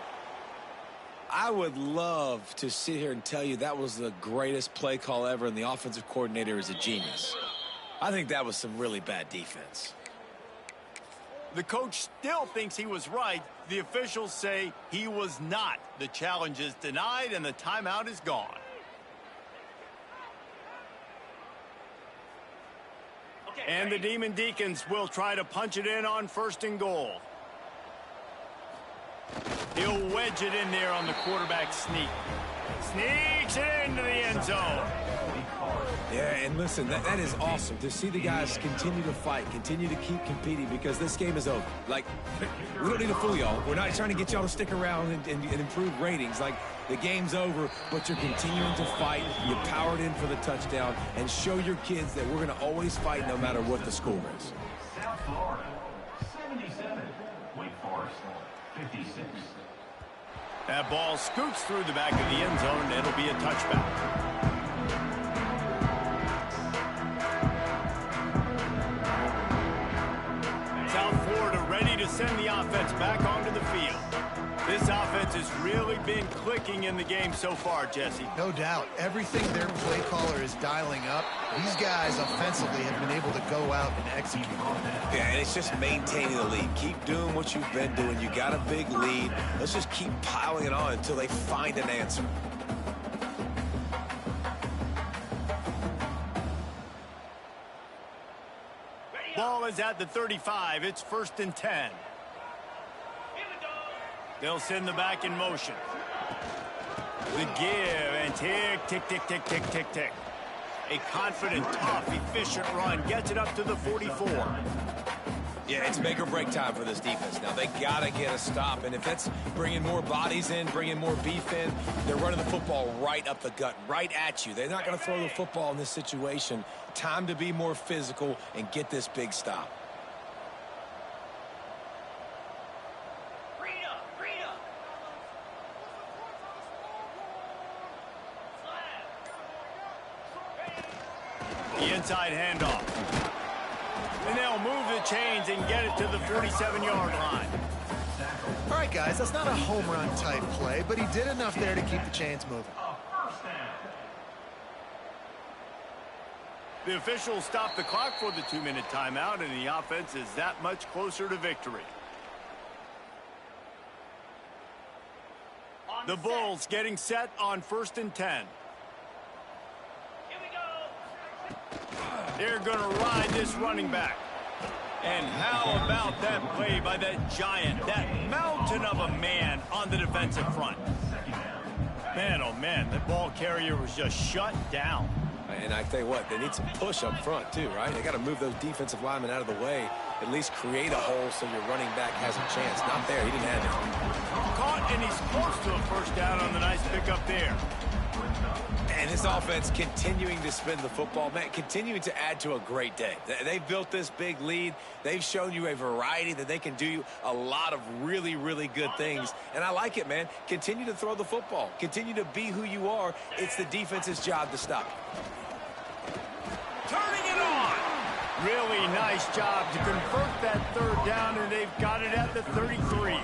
S3: I would love to sit here and tell you that was the greatest play call ever, and the offensive coordinator is a genius. I think that was some really bad defense.
S1: The coach still thinks he was right. The officials say he was not. The challenge is denied, and the timeout is gone. And the Demon Deacons will try to punch it in on 1st and goal. He'll wedge it in there on the quarterback sneak. Sneaks it into the end zone.
S4: Yeah, and listen, that is awesome to see the guys continue to fight, continue to keep competing, because this game is over. Like, we don't need to fool y'all. We're not trying to get y'all to stick around and improve ratings. Like, the game's over, but you're continuing to fight. You powered in for the touchdown, and show your kids that we're going to always fight no matter what the score is.
S7: South Florida, 77. Wake Forest, 56.
S1: That ball scoots through the back of the end zone, and it'll be a touchback. South Florida ready to send the offense back onto the field. This offense has really been clicking in the game so far, Jesse.
S2: No doubt. Everything their play caller is dialing up, these guys offensively have been able to go out and execute.
S3: Yeah, and it's just maintaining the lead. Keep doing what you've been doing. You got a big lead. Let's just keep piling it on until they find an answer.
S1: Ball is at the 35. It's 1st and 10. They'll send the back in motion. The give and tick, tick, tick, tick, tick, tick, tick. A confident, tough, efficient run gets it up to the 44.
S3: Yeah, it's make or break time for this defense. Now, they got to get a stop, and if that's bringing more bodies in, bringing more beef in, they're running the football right up the gut, right at you. They're not going to throw the football in this situation. Time to be more physical and get this big stop.
S1: The inside handoff. And they'll move the chains and get it to the 47-yard line.
S2: All right, guys, that's not a home run type play, but he did enough there to keep the chains moving.
S1: The officials stop the clock for the 2-minute timeout, and the offense is that much closer to victory. The Bulls getting set on 1st and 10. They're going to ride this running back. And how about that play by that giant, that mountain of a man on the defensive front? Man, oh man, the ball carrier was just shut down.
S3: And I tell you what, they need some push up front too, right? They got to move those defensive linemen out of the way, at least create a hole so your running back has a chance. Not there, he didn't have it.
S1: Caught, and he's close to a first down on the nice pickup there.
S3: And this offense continuing to spin the football, man, continuing to add to a great day. They've built this big lead. They've shown you a variety that they can do a lot of really, really good things. And I like it, man. Continue to throw the football. Continue to be who you are. It's the defense's job to stop you.
S1: Turning it on. Really nice job to convert that third down, and they've got it at the 33.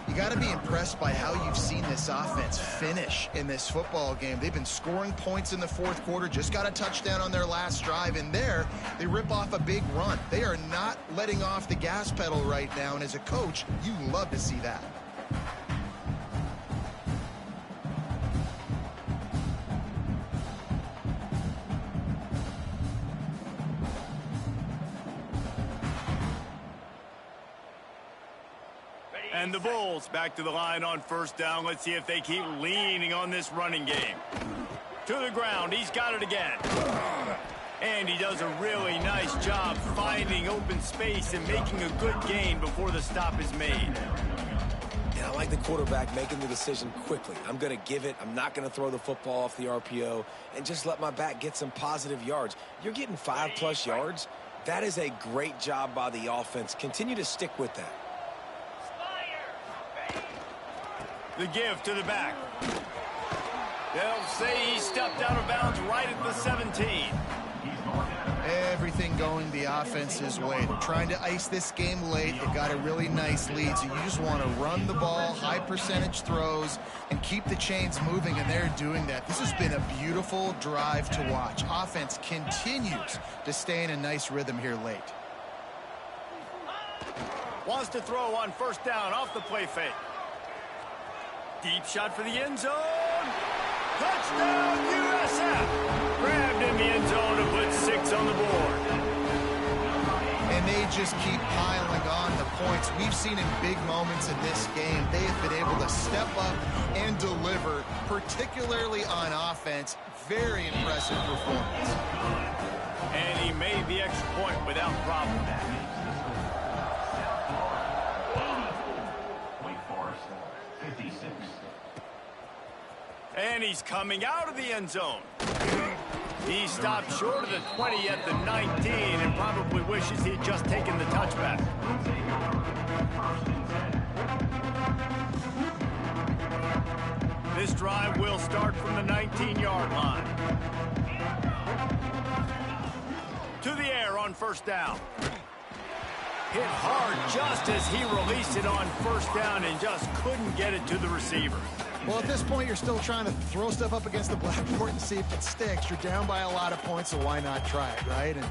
S2: You got to be impressed by how you've seen this offense finish in this football game. They've been scoring points in the fourth quarter, just got a touchdown on their last drive, and there they rip off a big run. They are not letting off the gas pedal right now, and as a coach, you love to see that.
S1: And the Bulls back to the line on first down. Let's see if they keep leaning on this running game. To the ground. He's got it again. And he does a really nice job finding open space and making a good gain before the stop is made.
S3: And I like the quarterback making the decision quickly. I'm going to give it. I'm not going to throw the football off the RPO and just let my back get some positive yards. You're getting 5+ yards. That is a great job by the offense. Continue to stick with that.
S1: The give to the back. They'll say he stepped out of bounds right at the 17.
S2: Everything going the offense's way. They're trying to ice this game late. They got a really nice lead, so you just want to run the ball, high percentage throws, and keep the chains moving, and they're doing that. This has been a beautiful drive to watch. Offense continues to stay in a nice rhythm here late.
S1: Wants to throw on first down off the play fake. Deep shot for the end zone. Touchdown, USF. Grabbed in the end zone to put 6 on the board.
S2: And they just keep piling on the points. We've seen in big moments in this game, they have been able to step up and deliver, particularly on offense. Very impressive performance.
S1: And he made the extra point without problem. And he's coming out of the end zone. He stopped short of the 20 at the 19 and probably wishes he had just taken the touchback. This drive will start from the 19-yard line. To the air on first down. Hit hard just as he released it on first down and just couldn't get it to the receiver.
S2: Well, at this point, you're still trying to throw stuff up against the blackboard and see if it sticks. You're down by a lot of points, so why not try it, right? And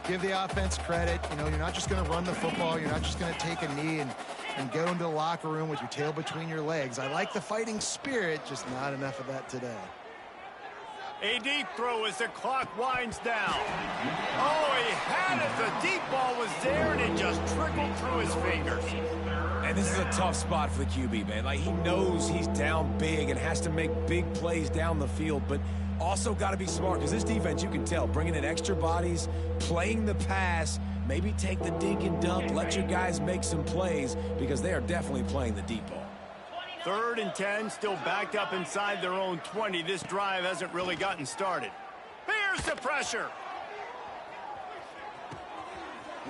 S2: give the offense credit. You know, you're not just going to run the football. You're not just going to take a knee and go into the locker room with your tail between your legs. I like the fighting spirit, just not enough of that today.
S1: A deep throw as the clock winds down. Oh, he had it. The deep ball was there, and it just trickled through his fingers.
S3: And this is a tough spot for the QB, man. Like, he knows he's down big and has to make big plays down the field, but also got to be smart because this defense, you can tell, bringing in extra bodies, playing the pass, maybe take the dink and dunk, let your guys make some plays because they are definitely playing the deep ball.
S1: 3rd and 10, still backed up inside their own 20. This drive hasn't really gotten started. Here's the pressure.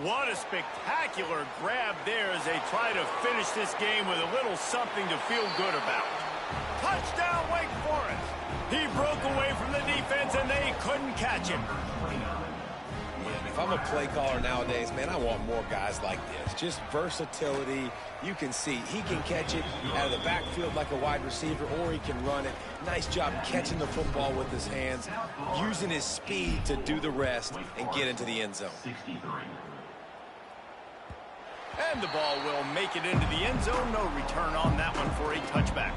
S1: What a spectacular grab there as they try to finish this game with a little something to feel good about. Touchdown, Wake Forest. He broke away from the defense, and they couldn't catch him.
S3: If I'm a play caller nowadays, man, I want more guys like this. Just versatility. You can see he can catch it out of the backfield like a wide receiver, or he can run it. Nice job catching the football with his hands, using his speed to do the rest and get into the end zone.
S1: And the ball will make it into the end zone. No return on that one for a touchback.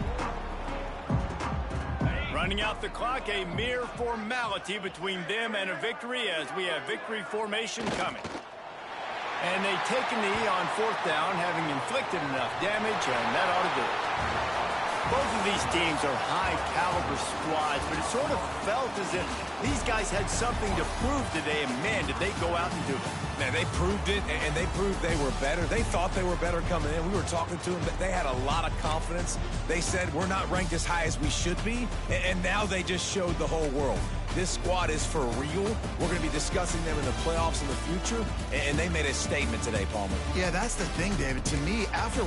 S1: Running out the clock, a mere formality between them and a victory as we have victory formation coming. And they take a knee on 4th down, having inflicted enough damage, and that ought to do it. Both of these teams are high-caliber squads, but it sort of felt as if these guys had something to prove today, and man, did they go out and do it.
S4: Man, they proved it, and they proved they were better. They thought they were better coming in. We were talking to them. They had a lot of confidence. They said, we're not ranked as high as we should be, and now they just showed the whole world. This squad is for real. We're going to be discussing them in the playoffs in the future, and they made a statement today, Palmer.
S2: Yeah, that's the thing, David. To me, after